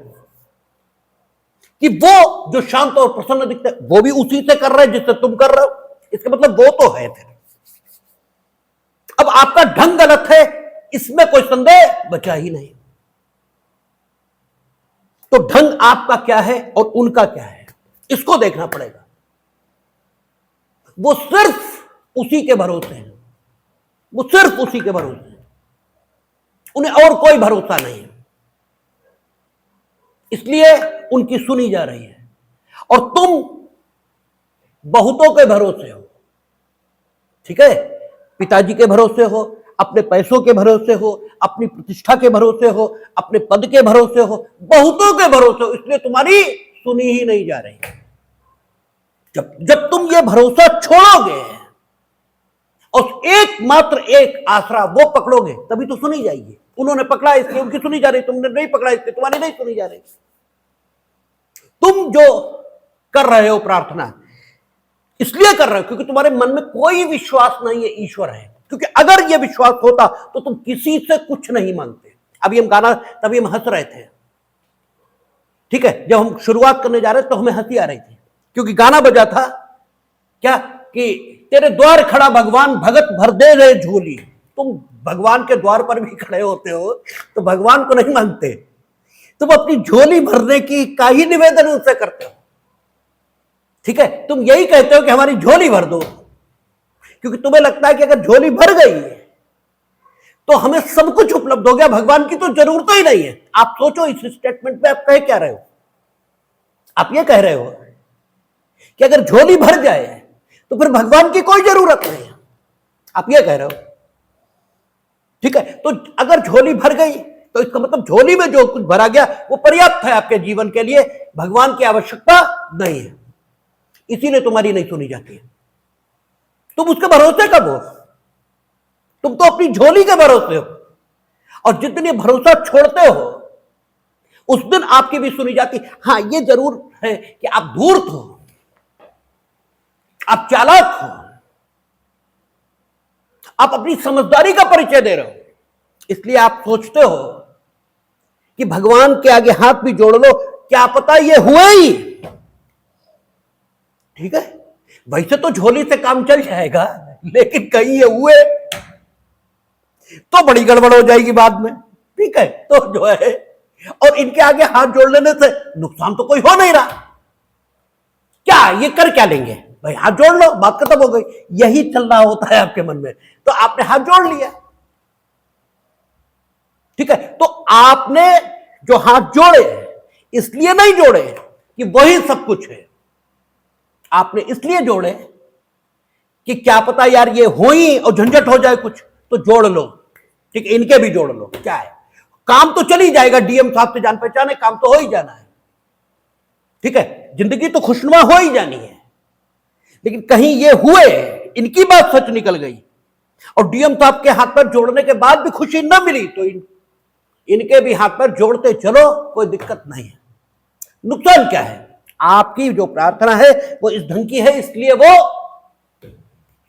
कि वो जो शांत और प्रसन्न दिखते हैं वो भी उसी से कर रहे हैं जिससे तुम कर रहे हो, इसका मतलब वो तो है। फिर अब आपका ढंग गलत है, इसमें कोई संदेह बचा ही नहीं। तो ढंग आपका क्या है और उनका क्या है, इसको देखना पड़ेगा। वो सिर्फ उसी के भरोसे हैं, वो सिर्फ उसी के भरोसे हैं, उन्हें और कोई भरोसा नहीं है, इसलिए उनकी सुनी जा रही है। और तुम बहुतों के भरोसे हो, ठीक है, पिताजी के भरोसे हो, अपने पैसों के भरोसे हो, अपनी प्रतिष्ठा के भरोसे हो, अपने पद के भरोसे हो, बहुतों के भरोसे हो, इसलिए तुम्हारी सुनी ही नहीं जा रही, जब जब तुम ये भरोसा छोड़ोगे और एकमात्र एक आसरा वो पकड़ोगे, तभी तो सुनी जाएगी। उन्होंने पकड़ा इसलिए उनकी सुनी जा रही, तुमने नहीं पकड़ा इसलिए तुम्हारी नहीं सुनी जा रही। तुम जो कर रहे हो प्रार्थना इसलिए कर रहे हो क्योंकि तुम्हारे मन में कोई विश्वास नहीं है ईश्वर है। क्योंकि अगर यह विश्वास होता तो तुम किसी से कुछ नहीं मांगते। अभी हम गाना, तभी हम हंस रहे थे, ठीक है। जब हम शुरुआत करने जा रहे थे तो हमें हंसी आ रही थी क्योंकि गाना बजा था क्या कि तेरे द्वार खड़ा भगवान भगत भर दे रहे झोली। तुम भगवान के द्वार पर भी खड़े होते हो तो भगवान को नहीं मांगते, तुम अपनी झोली भरने की का ही निवेदन उनसे करते हो, ठीक है। तुम यही कहते हो कि हमारी झोली भर दो, क्योंकि तुम्हें लगता है कि अगर झोली भर गई तो हमें सब कुछ उपलब्ध हो गया, भगवान की तो जरूरत ही नहीं है। आप सोचो इस स्टेटमेंट पे आप कह क्या रहे हो? आप ये कह रहे हो कि अगर झोली भर जाए तो फिर भगवान की कोई जरूरत नहीं है, आप ये कह रहे हो, ठीक है। तो अगर झोली भर गई तो इसका मतलब झोली में जो कुछ भरा गया वो पर्याप्त है आपके जीवन के लिए, भगवान की आवश्यकता नहीं है, इसीलिए तुम्हारी नहीं सुनी जाती है। तुम उसके भरोसे कब हो? तुम तो अपनी झोली के भरोसे हो, और जिस दिन ये भरोसा छोड़ते हो उस दिन आपकी भी सुनी जाती। हां, ये जरूर है कि आप धूर्त हो, आप चालाक हो, आप अपनी समझदारी का परिचय दे रहे हो, इसलिए आप सोचते हो कि भगवान के आगे हाथ भी जोड़ लो, क्या पता ये हुए ही, ठीक है। वैसे तो झोली से काम चल जाएगा, लेकिन कहीं ये हुए तो बड़ी गड़बड़ हो जाएगी बाद में, ठीक है। तो जो है, और इनके आगे हाथ जोड़ लेने से नुकसान तो कोई हो नहीं रहा, क्या ये कर क्या लेंगे भाई, हाथ जोड़ लो, बात खत्म हो गई। यही चल रहा होता है आपके मन में, तो आपने हाथ जोड़ लिया, ठीक है। तो आपने जो हाथ जोड़े इसलिए नहीं जोड़े कि वही सब कुछ है, आपने इसलिए जोड़े कि क्या पता यार ये हो ही और झंझट हो जाए कुछ, तो जोड़ लो, ठीक है। इनके भी जोड़ लो, क्या है, काम तो चल ही जाएगा, डीएम साहब से जान पहचान है, काम तो हो ही जाना है, ठीक है। जिंदगी तो खुशनुमा हो ही जानी है, लेकिन कहीं ये हुए, इनकी बात सच निकल गई और डीएम साहब के हाथ पर जोड़ने के बाद भी खुशी न मिली, तो इनके भी हाथ पर जोड़ते चलो, कोई दिक्कत नहीं है। नुकसान क्या है? आपकी जो प्रार्थना है वो इस ढंग की है, इसलिए वो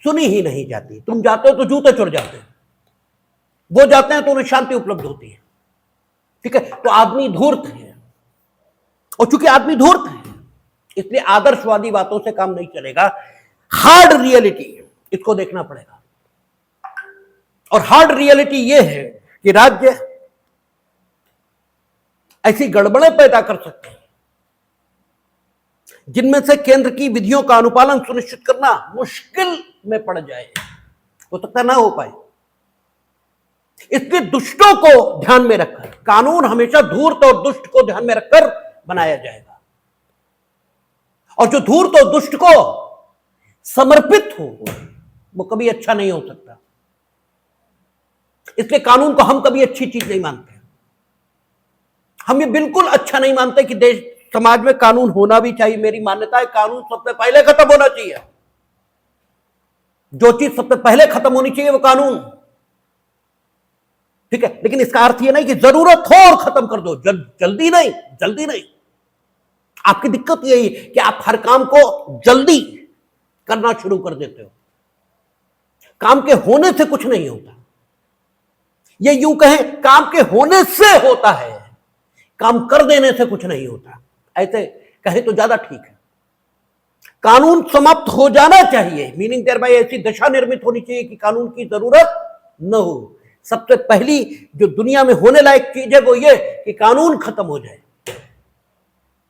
सुनी ही नहीं जाती। तुम जाते हो तो जूते चढ़ जाते हैं, वो जाते हैं तो उन्हें शांति उपलब्ध होती है, ठीक है। तो आदमी धूर्त है, और चूंकि आदमी धूर्त है इसलिए आदर्शवादी बातों से काम नहीं चलेगा। हार्ड रियलिटी इसको देखना पड़ेगा, और हार्ड रियलिटी यह है कि राज्य ऐसी गड़बड़ें पैदा कर सकते हैं जिनमें से केंद्र की विधियों का अनुपालन सुनिश्चित करना मुश्किल में पड़ जाए, हो सकता ना हो पाए। इसलिए दुष्टों को ध्यान में रखकर, कानून हमेशा धूर्त और दुष्ट को ध्यान में रखकर बनाया जाएगा, और जो धूर्त और दुष्ट को समर्पित हो वो कभी अच्छा नहीं हो सकता। इसलिए कानून को हम कभी अच्छी चीज नहीं मानते। हम ये बिल्कुल अच्छा नहीं मानते कि देश समाज में कानून होना भी चाहिए। मेरी मान्यता है कानून सबसे पहले खत्म होना चाहिए, जो चीज सबसे पहले खत्म होनी चाहिए वो कानून, ठीक है। लेकिन इसका अर्थ यह नहीं कि जरूरत हो और खत्म कर दो, जल्दी नहीं, जल्दी नहीं। आपकी दिक्कत यही कि आप हर काम को जल्दी करना शुरू कर देते हो। काम के होने से कुछ नहीं होता, ये यूं कहें काम के होने से होता है, काम कर देने से कुछ नहीं होता, ऐसे कहें तो ज्यादा ठीक है। कानून समाप्त हो जाना चाहिए, मीनिंग देयर बाय ऐसी दशा निर्मित होनी चाहिए कि कानून की जरूरत न हो। सबसे पहली जो दुनिया में होने लायक चीज है वो ये कि कानून खत्म हो जाए।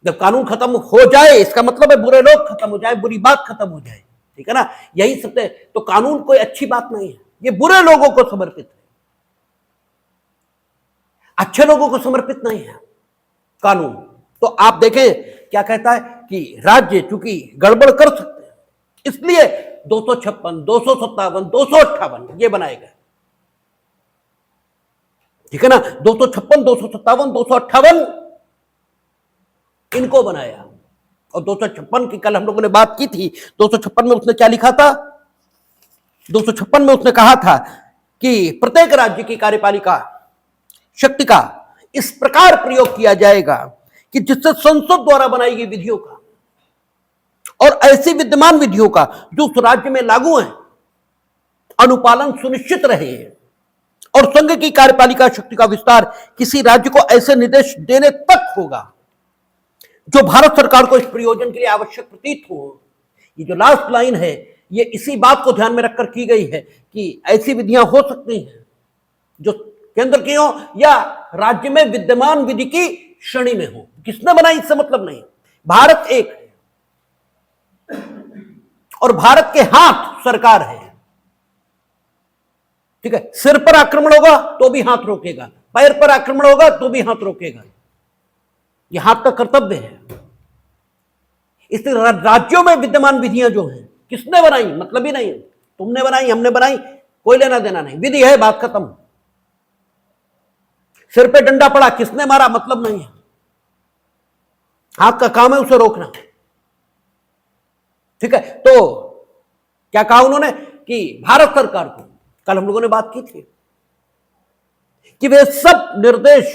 जब कानून खत्म हो जाए इसका मतलब है बुरे लोग खत्म हो जाए, बुरी बात खत्म हो जाए, ठीक है ना। यही सबसे, तो कानून कोई अच्छी बात नहीं है, ये बुरे लोगों को समर्पित है, अच्छे लोगों को समर्पित नहीं है कानून। तो आप देखें क्या कहता है कि राज्य चूंकि गड़बड़ कर सकते हैं इसलिए 256, 257, 258 ये बनाए गए, ठीक है ना। 256, 257, 258 इनको बनाया, और 256 की कल हम लोगों ने बात की थी। 256 में उसने क्या लिखा था? 256 में उसने कहा था कि प्रत्येक राज्य की कार्यपालिका शक्ति का इस प्रकार प्रयोग किया जाएगा कि जिससे संसद द्वारा बनाई गई विधियों का और ऐसी विद्यमान विधियों का जो उस राज्य में लागू हैं अनुपालन सुनिश्चित रहे, और संघ की कार्यपालिका शक्ति का विस्तार किसी राज्य को ऐसे निर्देश देने तक होगा जो भारत सरकार को इस प्रयोजन के लिए आवश्यक प्रतीत हो। ये जो लास्ट लाइन है ये इसी बात को ध्यान में रखकर की गई है कि ऐसी विधियां हो सकती हैं जो केंद्र की हो या राज्य में विद्यमान विधि की श्रेणी में हो। किसने बनाई इससे मतलब नहीं, भारत एक है और भारत के हाथ सरकार है। ठीक है, सिर पर आक्रमण होगा तो भी हाथ रोकेगा, पैर पर आक्रमण होगा तो भी हाथ रोकेगा, यह हाथ का कर्तव्य है। इसलिए राज्यों में विद्यमान विधियां जो हैं किसने बनाई मतलब ही नहीं, तुमने बनाई हमने बनाई कोई लेना देना नहीं, विधि है बात खत्म। सिर पे डंडा पड़ा किसने मारा मतलब नहीं है, हाथ का काम है उसे रोकना। ठीक है, तो क्या कहा उन्होंने कि भारत सरकार को, कल हम लोगों ने बात की थी कि वे सब निर्देश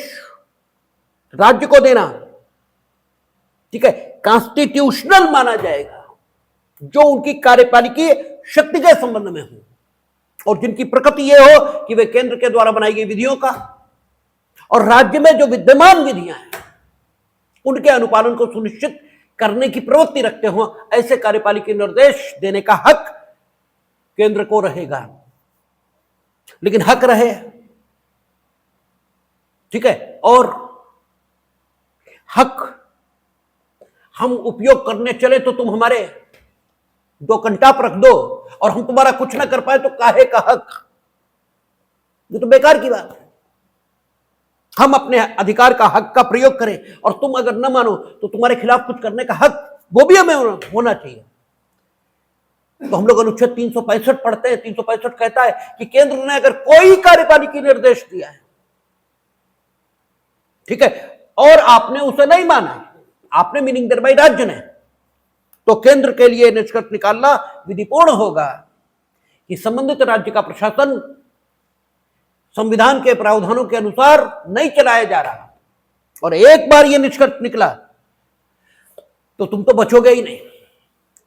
राज्य को देना, ठीक है, कॉन्स्टिट्यूशनल माना जाएगा जो उनकी कार्यपालिकीय शक्ति के संबंध में हो और जिनकी प्रकृति यह हो कि वे केंद्र के द्वारा बनाई गई विधियों का और राज्य में जो विद्यमान विधियां हैं उनके अनुपालन को सुनिश्चित करने की प्रवृत्ति रखते हो, ऐसे कार्यपालिकीय निर्देश देने का हक केंद्र को रहेगा। लेकिन हक रहे, ठीक है, और हक हम उपयोग करने चले तो तुम हमारे दो कंटाप रख दो और हम तुम्हारा कुछ ना कर पाए तो काहे का हक, ये तो बेकार की बात है। हम अपने अधिकार का हक का प्रयोग करें और तुम अगर न मानो तो तुम्हारे खिलाफ कुछ करने का हक वो भी हमें होना चाहिए। तो हम लोग अनुच्छेद 365 पढ़ते हैं, 365 कहता है कि केंद्र ने अगर कोई कार्यपालिकी निर्देश दिया है, ठीक है, और आपने उसे नहीं माना, आपने मीनिंग देयर बाय राज्य ने, तो केंद्र के लिए निष्कर्ष निकालना विधिपूर्ण होगा कि संबंधित राज्य का प्रशासन संविधान के प्रावधानों के अनुसार नहीं चलाया जा रहा। और एक बार यह निष्कर्ष निकला तो तुम तो बचोगे ही नहीं,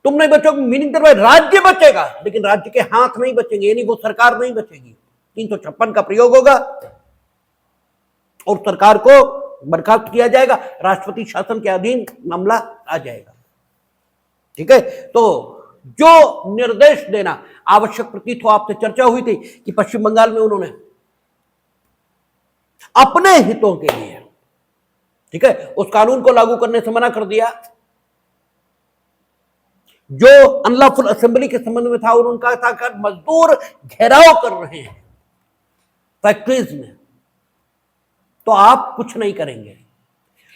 तुम नहीं बचोगे, मीनिंग देयर बाय राज्य बचेगा लेकिन राज्य के हाथ नहीं बचेंगे, यानी वो सरकार नहीं बचेगी। 356 का प्रयोग होगा और सरकार को बर्खास्त किया जाएगा, राष्ट्रपति शासन के अधीन मामला आ जाएगा। ठीक है, तो जो निर्देश देना आवश्यक प्रतीत हो, आपसे चर्चा हुई थी कि पश्चिम बंगाल में उन्होंने अपने हितों के लिए, ठीक है, उस कानून को लागू करने से मना कर दिया जो अनलॉफुल असेंबली के संबंध में था। और उनका था कि मजदूर घेराव कर रहे हैं फैक्ट्रीज में तो आप कुछ नहीं करेंगे,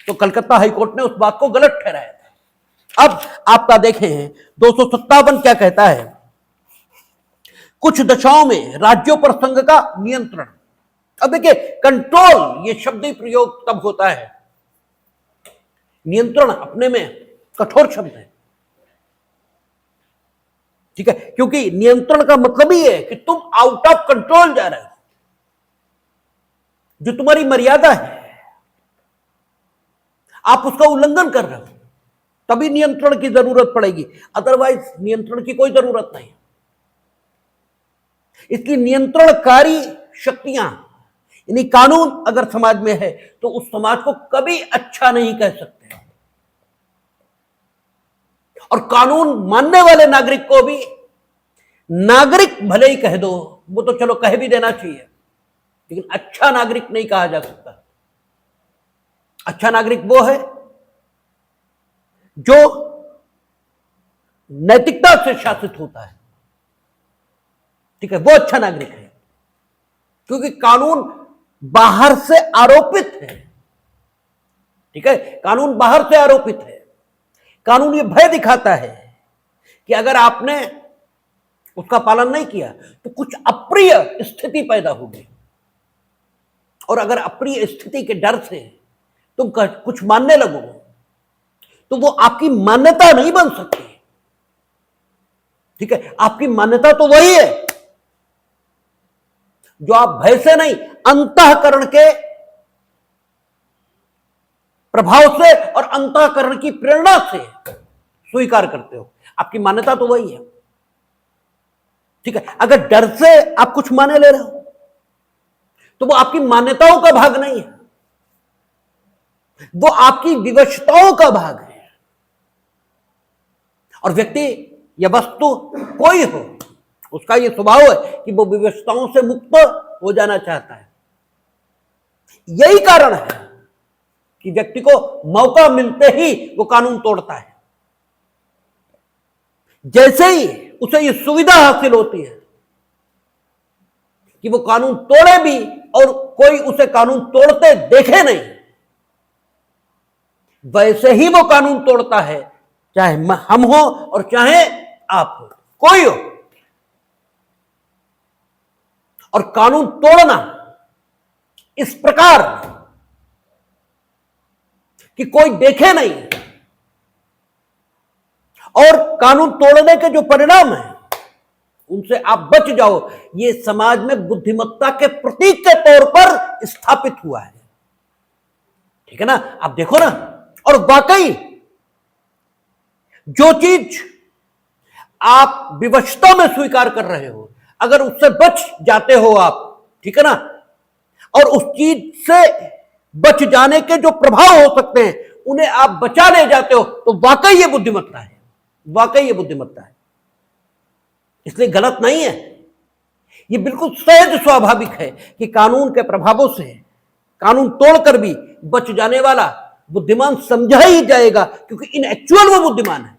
तो कलकत्ता हाईकोर्ट ने उस बात को गलत ठहराया था। अब आपका देखें 257 क्या कहता है, कुछ दशाओं में राज्यों पर संघ का नियंत्रण। अब देखिए कंट्रोल ये शब्द ही प्रयोग तब होता है, नियंत्रण अपने में कठोर शब्द है, ठीक है, क्योंकि नियंत्रण का मतलब ही है कि तुम आउट ऑफ कंट्रोल जा रहे हो, जो तुम्हारी मर्यादा है आप उसका उल्लंघन कर रहे हो, तभी नियंत्रण की जरूरत पड़ेगी, अदरवाइज नियंत्रण की कोई जरूरत नहीं। इसकी नियंत्रणकारी शक्तियां यानी कानून अगर समाज में है तो उस समाज को कभी अच्छा नहीं कह सकते, और कानून मानने वाले नागरिक को भी नागरिक भले ही कह दो, वो तो चलो कह भी देना चाहिए, लेकिन अच्छा नागरिक नहीं कहा जा सकता। अच्छा नागरिक वो है जो नैतिकता से शासित होता है, ठीक है, वो अच्छा नागरिक है, क्योंकि कानून बाहर से आरोपित है, ठीक है, कानून बाहर से आरोपित है। कानून ये भय दिखाता है कि अगर आपने उसका पालन नहीं किया तो कुछ अप्रिय स्थिति पैदा होगी, और अगर अप्रिय स्थिति के डर से तुम कुछ मानने लगो तो वो आपकी मान्यता नहीं बन सकती। ठीक है, आपकी मान्यता तो वही है जो आप भय से नहीं, अंतःकरण के प्रभाव से और अंतःकरण की प्रेरणा से स्वीकार करते हो। आपकी मान्यता तो वही है। ठीक है, अगर डर से आप कुछ माने ले रहे हो तो वो आपकी मान्यताओं का भाग नहीं है, वो आपकी विवशताओं का भाग है। और व्यक्ति या वस्तु कोई हो, उसका यह स्वभाव है कि वो विवशताओं से मुक्त हो जाना चाहता है। यही कारण है कि व्यक्ति को मौका मिलते ही वो कानून तोड़ता है। जैसे ही उसे ये सुविधा हासिल होती है कि वो कानून तोड़े भी और कोई उसे कानून तोड़ते देखे नहीं, वैसे ही वो कानून तोड़ता है, चाहे हम हो और चाहे आप हो, कोई हो। और कानून तोड़ना इस प्रकार कि कोई देखे नहीं, और कानून तोड़ने के जो परिणाम हैं उनसे आप बच जाओ, ये समाज में बुद्धिमत्ता के प्रतीक के तौर पर स्थापित हुआ है। ठीक है ना, आप देखो ना। और वाकई जो चीज आप विवशता में स्वीकार कर रहे हो, अगर उससे बच जाते हो आप, ठीक है ना, और उस चीज से बच जाने के जो प्रभाव हो सकते हैं उन्हें आप बचा ले जाते हो, तो वाकई ये बुद्धिमत्ता है, वाकई ये बुद्धिमत्ता है। इसलिए गलत नहीं है, ये बिल्कुल सहज स्वाभाविक है कि कानून के प्रभावों से कानून तोड़कर भी बच जाने वाला बुद्धिमान समझा ही जाएगा, क्योंकि इन एक्चुअल वो बुद्धिमान है।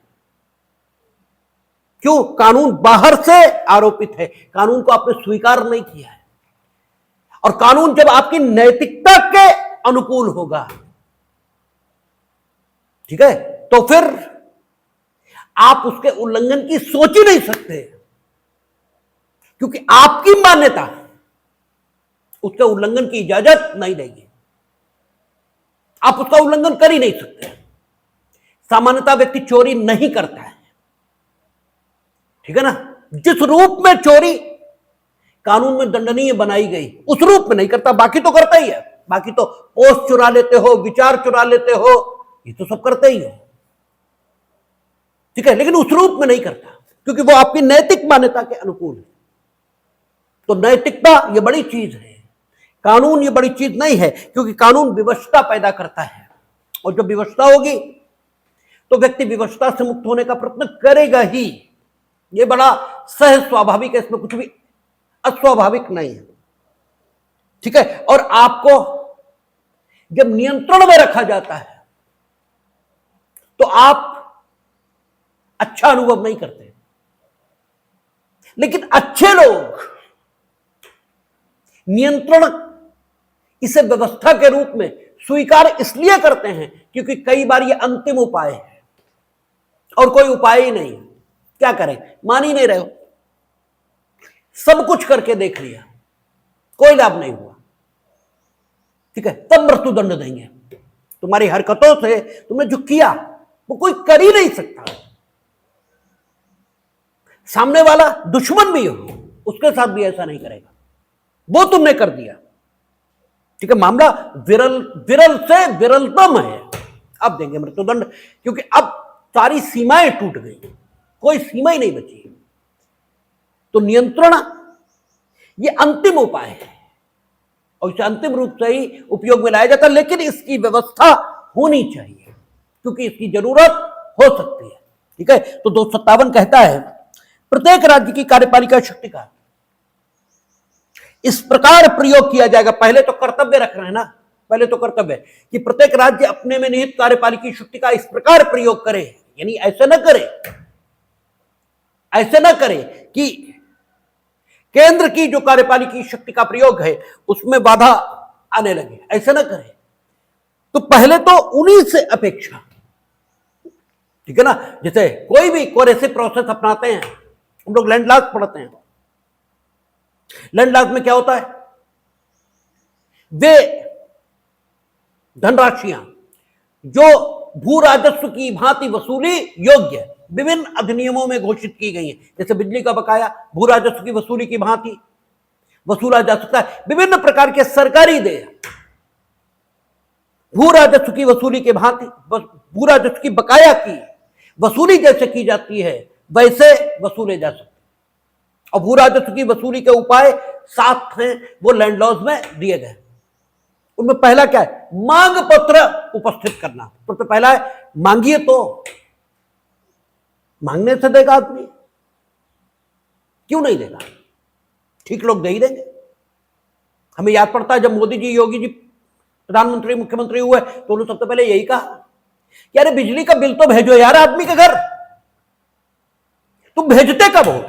क्यों? कानून बाहर से आरोपित है, कानून को आपने स्वीकार नहीं किया है। और कानून जब आपकी नैतिकता के अनुकूल होगा, ठीक है, तो फिर आप उसके उल्लंघन की सोच ही नहीं सकते, क्योंकि आपकी मान्यता उसके उल्लंघन की इजाजत नहीं देगी। आप उसका उल्लंघन कर ही नहीं सकते। सामान्यतः व्यक्ति चोरी नहीं करता है, ठीक है ना। जिस रूप में चोरी कानून में दंडनीय बनाई गई उस रूप में नहीं करता, बाकी तो करता ही है। बाकी तो पोस्ट चुरा लेते हो, विचार चुरा लेते हो, ये तो सब करते ही हो, ठीक है, लेकिन उस रूप में नहीं करता, क्योंकि वो आपकी नैतिक मान्यता के अनुकूल है। तो नैतिकता ये बड़ी चीज है, कानून ये बड़ी चीज नहीं है, क्योंकि कानून विवशता पैदा करता है, और जब विवशता होगी तो व्यक्ति विवशता से मुक्त होने का प्रयत्न करेगा ही। ये बड़ा सहज स्वाभाविक है, इसमें कुछ भी अस्वाभाविक नहीं है, ठीक है। और आपको जब नियंत्रण में रखा जाता है तो आप अच्छा अनुभव नहीं करते, लेकिन अच्छे लोग नियंत्रण इसे व्यवस्था के रूप में स्वीकार इसलिए करते हैं क्योंकि कई बार यह अंतिम उपाय है और कोई उपाय ही नहीं। क्या करें, मान ही नहीं रहे हो, सब कुछ करके देख लिया, कोई लाभ नहीं हुआ, ठीक है, तब मृत्युदंड देंगे। तुम्हारी हरकतों से तुमने जो किया वो कोई कर ही नहीं सकता। सामने वाला दुश्मन भी हो उसके साथ भी ऐसा नहीं करेगा, वो तुमने कर दिया, ठीक है। मामला विरल से विरलतम है, अब देंगे मृत्युदंड, क्योंकि अब सारी सीमाएं टूट गई, कोई सीमा ही नहीं बची। तो नियंत्रण ये अंतिम उपाय है और इसे अंतिम रूप से ही उपयोग में लाया जाता है, लेकिन इसकी व्यवस्था होनी चाहिए क्योंकि इसकी जरूरत हो सकती है, ठीक है। तो 257 कहता है, प्रत्येक राज्य की कार्यपालिका शक्ति का इस प्रकार प्रयोग किया जाएगा। पहले तो कर्तव्य रख रहे हैं ना, पहले तो कर्तव्य कि प्रत्येक राज्य अपने में निहित कार्यपालिकी शक्ति का इस प्रकार प्रयोग करे, यानी ऐसे ना करे, ऐसे ना करे कि केंद्र की जो कार्यपालिकी शक्ति का प्रयोग है उसमें बाधा आने लगे, ऐसे ना करे। तो पहले तो उन्हीं से अपेक्षा, ठीक है ना। जैसे कोई भी कोरेसिव प्रोसेस अपनाते हैं, हम लोग लैंड लॉस पढ़ते हैं, लैंड लॉस में क्या होता है, वे धनराशियां जो भू राजस्व की भांति वसूली योग्य विभिन्न अधिनियमों में घोषित की गई है। जैसे बिजली का बकाया भू राजस्व की वसूली की भांति वसूला जा सकता है। विभिन्न प्रकार के सरकारी देय भू राजस्व की वसूली के भांति, भू राजस्व की बकाया की वसूली जैसे की जाती है वैसे वसूले जा सकते हैं। और भू राजस्व की वसूली के उपाय 7 हैं, वो लैंड लॉज में दिए गए। उनमें पहला क्या है? मांग पत्र उपस्थित करना। तो पहला है मांगिए, तो मांगने से देगा आदमी, क्यों नहीं देगा? ठीक लोग दे ही देंगे। हमें याद पड़ता है जब मोदी जी, योगी जी प्रधानमंत्री मुख्यमंत्री हुए तो उन्होंने सबसे पहले यही कहा कि अरे बिजली का बिल तो भेजो यार आदमी के घर। तुम भेजते कब हो?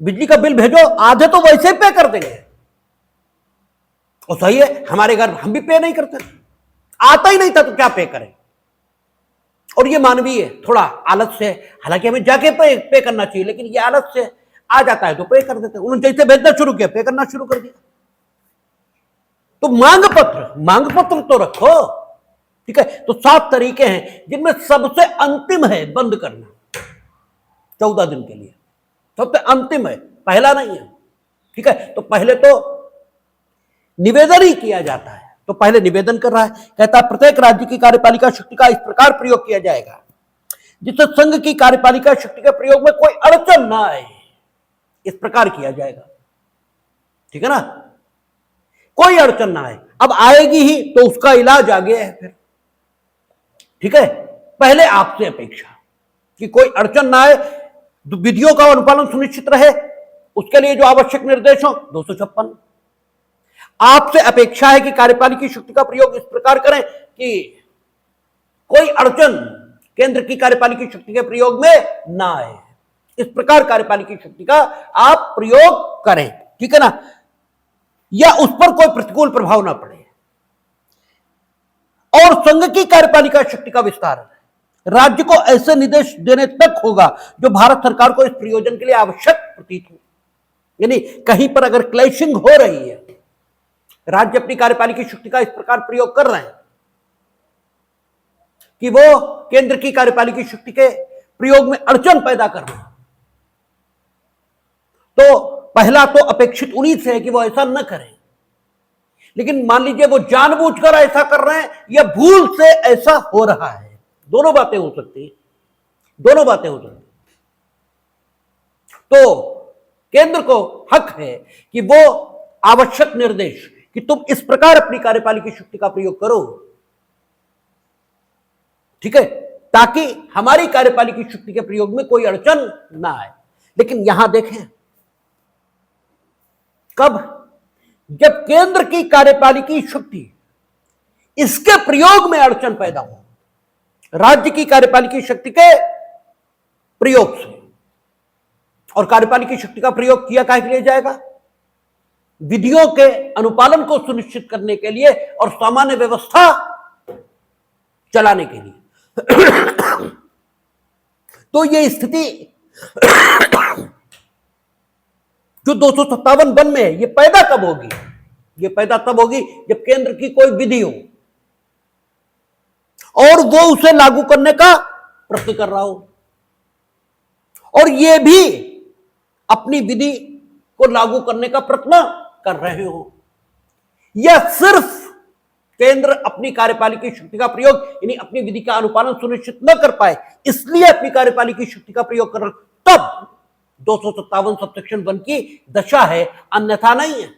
बिजली का बिल भेजो, आधे तो वैसे ही पे कर देंगे। और सही है, हमारे घर हम भी पे नहीं करते, आता ही नहीं था तो क्या पे करें। और ये मानवीय थोड़ा आलस से, हालांकि हमें जाके पे करना चाहिए, लेकिन ये आलस से आ जाता है तो पे कर देते हैं। उन्होंने जैसे भेजना शुरू किया पे करना शुरू कर दिया। तो मांग पत्र तो रखो, ठीक है। तो 7 तरीके हैं जिनमें सबसे अंतिम है बंद करना 14 दिन के लिए, सबसे अंतिम है, पहला नहीं है, ठीक है। तो पहले तो निवेदन ही किया जाता है। तो पहले निवेदन कर रहा है, कहता है प्रत्येक राज्य की कार्यपालिका शक्ति का इस प्रकार प्रयोग किया जाएगा जिससे संघ की कार्यपालिका शक्ति के प्रयोग में कोई अड़चन ना आए। इस प्रकार किया जाएगा, ठीक है ना, कोई अड़चन ना आए। अब आएगी ही तो उसका इलाज आगे है फिर, ठीक है। पहले आपसे अपेक्षा कि कोई अड़चन ना आए, विधियों का अनुपालन सुनिश्चित रहे, उसके लिए जो आवश्यक निर्देश हो 256। आपसे अपेक्षा है कि कार्यपालिका शक्ति का प्रयोग इस प्रकार करें कि कोई अड़चन केंद्र की कार्यपालिका शक्ति के प्रयोग में ना आए। इस प्रकार कार्यपालिका शक्ति का आप प्रयोग करें, ठीक है ना, या उस पर कोई प्रतिकूल प्रभाव ना पड़े। और संघ की कार्यपालिका शक्ति का विस्तार राज्य को ऐसे निर्देश देने तक होगा जो भारत सरकार को इस प्रयोजन के लिए आवश्यक प्रतीत हो। यानी कहीं पर अगर क्लैशिंग हो रही है, राज्य अपनी कार्यपालिका शक्ति का इस प्रकार प्रयोग कर रहे हैं कि वो केंद्र की कार्यपालिका शक्ति के प्रयोग में अड़चन पैदा कर रहे हैं, तो पहला तो अपेक्षित उन्हीं से है कि वो ऐसा न करें। लेकिन मान लीजिए वो जानबूझकर ऐसा कर रहे हैं या भूल से ऐसा हो रहा है, दोनों बातें हो सकती हैं, दोनों बातें हो सकती। तो केंद्र को हक है कि वो आवश्यक निर्देश कि तुम इस प्रकार अपनी कार्यपालिका शक्ति का प्रयोग करो, ठीक है, ताकि हमारी कार्यपालिका शक्ति के प्रयोग में कोई अड़चन ना आए। लेकिन यहां देखें, कब? जब केंद्र की कार्यपालिका शक्ति इसके प्रयोग में अड़चन पैदा हो, राज्य की कार्यपालिका शक्ति के प्रयोग से। और कार्यपालिका शक्ति का प्रयोग किया काहे के लिए जाएगा? विधियों के अनुपालन को सुनिश्चित करने के लिए और सामान्य व्यवस्था चलाने के लिए। तो ये स्थिति जो 257 में है, ये पैदा कब होगी? ये पैदा तब होगी जब केंद्र की कोई विधि हो और वो उसे लागू करने का प्रयत्न कर रहा हो, और ये भी अपनी विधि को लागू करने का प्रयत्न कर रहे हो, या सिर्फ केंद्र अपनी कार्यपालिका शक्ति का प्रयोग यानी अपनी विधि का अनुपालन सुनिश्चित न कर पाए इसलिए अपनी कार्यपालिका शक्ति का प्रयोग कर रहे, तब 257 सबसेक्शन 1 की दशा है, अन्यथा नहीं है,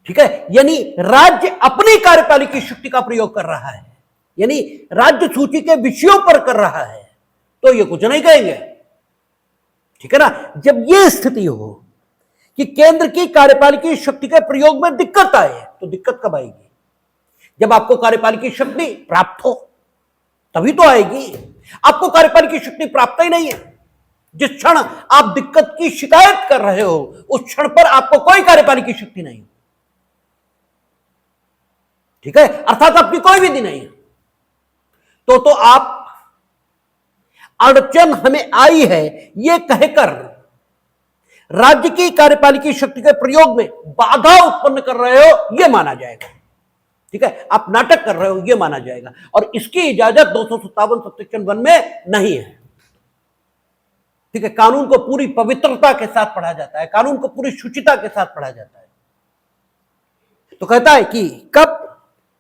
ठीक है। यानी राज्य अपनी कार्यपालिका शक्ति का प्रयोग कर रहा है, यानी राज्य सूची के विषयों पर कर रहा है, तो ये कुछ नहीं कहेंगे, ठीक है ना। जब ये स्थिति हो कि केंद्र की कार्यपालिका शक्ति के प्रयोग में दिक्कत आए, तो दिक्कत कब आएगी? जब आपको कार्यपालिका शक्ति प्राप्त हो, तभी तो आएगी। आपको कार्यपालिका शक्ति प्राप्त ही नहीं है, जिस क्षण आप दिक्कत की शिकायत कर रहे हो उस क्षण पर आपको कोई कार्यपालिका शक्ति नहीं, ठीक है, अर्थात आपकी कोई विधि नहीं है। तो आप अड़चन हमें आई है यह कहकर राज्य की कार्यपालिका शक्ति के प्रयोग में बाधा उत्पन्न कर रहे हो, यह माना जाएगा, ठीक है, आप नाटक कर रहे हो ये माना जाएगा, और इसकी इजाजत 257 सबसेक्शन 1 में नहीं है। ठीक है, कानून को पूरी पवित्रता के साथ पढ़ा जाता है, कानून को पूरी शुचिता के साथ पढ़ा जाता है। तो कहता है कि कब,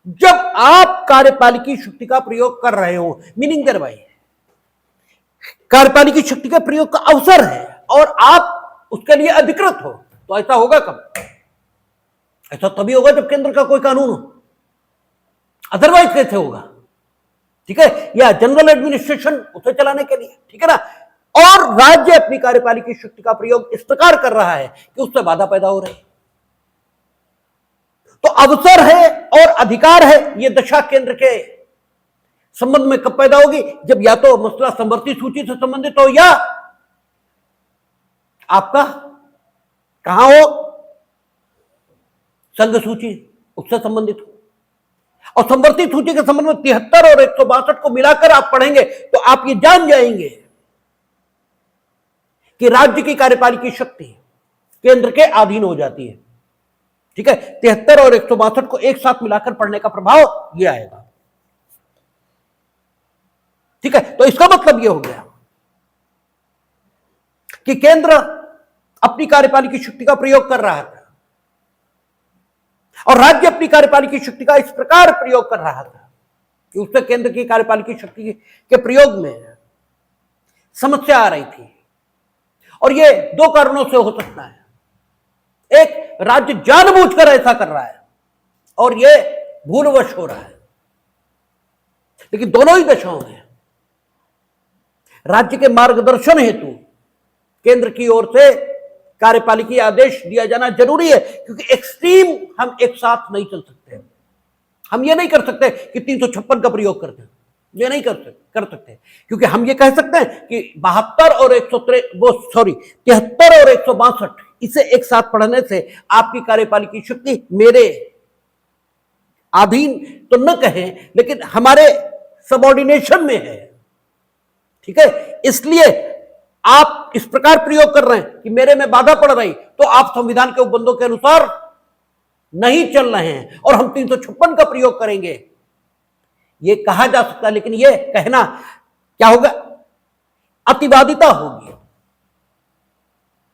जब आप कार्यपालिकी शक्ति का प्रयोग कर रहे हो, मीनिंग देयर भाई कार्यपालिकी शक्ति का प्रयोग का अवसर है और आप उसके लिए अधिकृत हो, तो ऐसा होगा कब? ऐसा तभी होगा जब केंद्र का कोई कानून हो, अदरवाइज कैसे होगा? ठीक है, या जनरल एडमिनिस्ट्रेशन उसे चलाने के लिए, ठीक है ना, और राज्य अपनी कार्यपालिकी शक्ति का प्रयोग इस प्रकार कर रहा है कि उससे बाधा पैदा हो रही है। तो अवसर है और अधिकार है, ये दशा केंद्र के संबंध में कब पैदा होगी? जब या तो मसला समवर्ती सूची से संबंधित हो या आपका कहां हो, संघ सूची उससे संबंधित हो। और समवर्ती सूची के संबंध में 73 और 162 को मिलाकर आप पढ़ेंगे तो आप ये जान जाएंगे कि राज्य की कार्यपालिकी शक्ति केंद्र के अधीन हो जाती है। ठीक है, 73 और 162 को एक साथ मिलाकर पढ़ने का प्रभाव यह आएगा। ठीक है, तो इसका मतलब यह हो गया कि केंद्र अपनी कार्यपालिकी शक्ति का प्रयोग कर रहा था और राज्य अपनी कार्यपालिकी शक्ति का इस प्रकार प्रयोग कर रहा था कि उससे केंद्र की कार्यपालिकी शक्ति के प्रयोग में समस्या आ रही थी। और यह दो कारणों से हो सकता है, एक राज्य जानबूझकर ऐसा कर रहा है और यह भूलवश हो रहा है, लेकिन दोनों ही दशाओं में राज्य के मार्गदर्शन हेतु केंद्र की ओर से कार्यपालिकी आदेश दिया जाना जरूरी है, क्योंकि एक्सट्रीम हम एक साथ नहीं चल सकते। हम ये नहीं कर सकते कि 356 का प्रयोग करते हैं, ये नहीं कर सकते, क्योंकि हम ये कह सकते हैं कि 72 और 73 और 162 इसे एक साथ पढ़ने से आपकी कार्यपालिकी शक्ति मेरे अधीन तो न कहें लेकिन हमारे सबऑर्डिनेशन में है। ठीक है, इसलिए आप इस प्रकार प्रयोग कर रहे हैं कि मेरे में बाधा पड़ रही, तो आप संविधान के उपबंधों के अनुसार नहीं चल रहे हैं और हम 356 का प्रयोग करेंगे, ये कहा जा सकता है। लेकिन ये कहना क्या होगा? अतिवादिता होगी,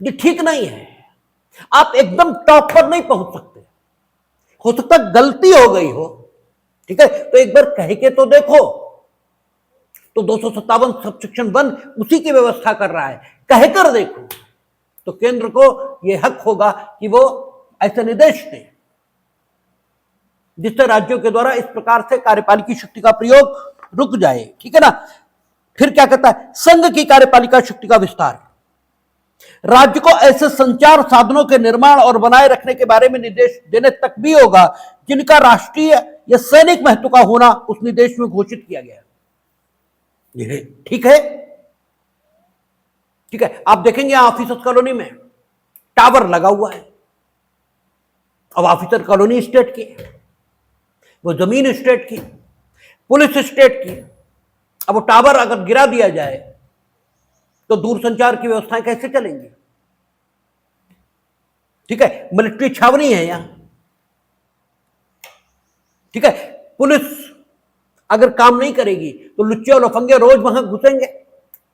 ये ठीक नहीं है। आप एकदम टॉप पर नहीं पहुंच सकते, हो सकता गलती हो गई हो, ठीक है, तो एक बार कह के तो देखो। तो 257 सबसेक्शन 1 उसी की व्यवस्था कर रहा है, कहकर देखो, तो केंद्र को यह हक होगा कि वो ऐसे निर्देश दें जिससे राज्यों के द्वारा इस प्रकार से कार्यपालिकी शक्ति का प्रयोग रुक जाए। ठीक है ना। फिर क्या कहता है? संघ की कार्यपालिका शक्ति का विस्तार, राज्य को ऐसे संचार साधनों के निर्माण और बनाए रखने के बारे में निर्देश देने तक भी होगा जिनका राष्ट्रीय या सैनिक महत्व का होना उस निर्देश में घोषित किया गया। ठीक है, ठीक है। आप देखेंगे ऑफिसर्स कॉलोनी में टावर लगा हुआ है। अब ऑफिसर कॉलोनी स्टेट की, वो जमीन स्टेट की, पुलिस स्टेट की। अब वो टावर अगर गिरा दिया जाए तो दूरसंचार की व्यवस्थाएं कैसे चलेंगी? ठीक है, मिलिट्री छावनी है यहां। ठीक है, पुलिस अगर काम नहीं करेगी तो लुच्चे और लफंगे रोज वहां घुसेंगे,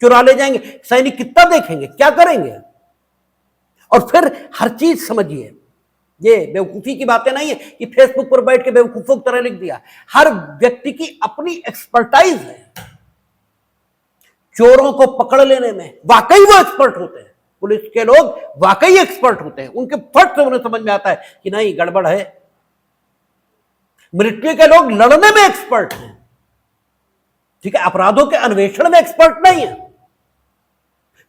चुरा ले जाएंगे। सैनिक कितना देखेंगे, क्या करेंगे? और फिर हर चीज समझिए, ये बेवकूफी की बातें नहीं है कि फेसबुक पर बैठ के बेवकूफों की तरह लिख दिया। हर व्यक्ति की अपनी एक्सपर्टाइज है। चोरों को पकड़ लेने में वाकई वो एक्सपर्ट होते हैं, पुलिस के लोग वाकई एक्सपर्ट होते हैं, उनके फट से उन्हें समझ में आता है कि नहीं गड़बड़ है। मिलिट्री के लोग लड़ने में एक्सपर्ट हैं, ठीक है, अपराधों के अन्वेषण में एक्सपर्ट नहीं है।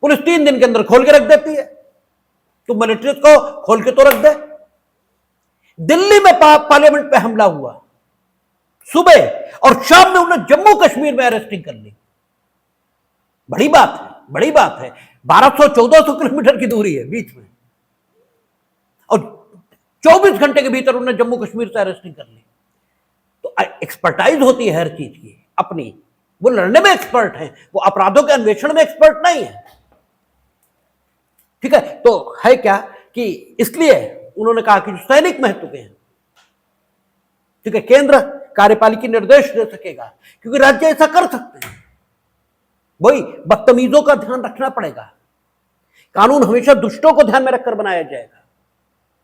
पुलिस 3 दिन के अंदर खोल के रख देती है, तो मिलिट्री को खोल के तो रख दे। दिल्ली में पार्लियामेंट पे हमला हुआ सुबह और शाम में उन्हें जम्मू कश्मीर में अरेस्टिंग कर ली। बड़ी बात है, बड़ी बात है। 1200-1400 किलोमीटर की दूरी है बीच में, और 24 घंटे के भीतर उन्हें जम्मू कश्मीर से अरेस्टिंग कर ली। तो एक्सपर्टाइज होती है हर चीज की अपनी। वो लड़ने में एक्सपर्ट हैं, वो अपराधों के अन्वेषण में एक्सपर्ट नहीं है। ठीक है, तो है क्या कि इसलिए उन्होंने कहा कि जो सैनिक महत्व के हैं ठीक है, केंद्र कार्यपालिका निर्देश दे सकेगा, क्योंकि राज्य ऐसा कर सकते हैं। वही बदतमीजों का ध्यान रखना पड़ेगा, कानून हमेशा दुष्टों को ध्यान में रखकर बनाया जाएगा।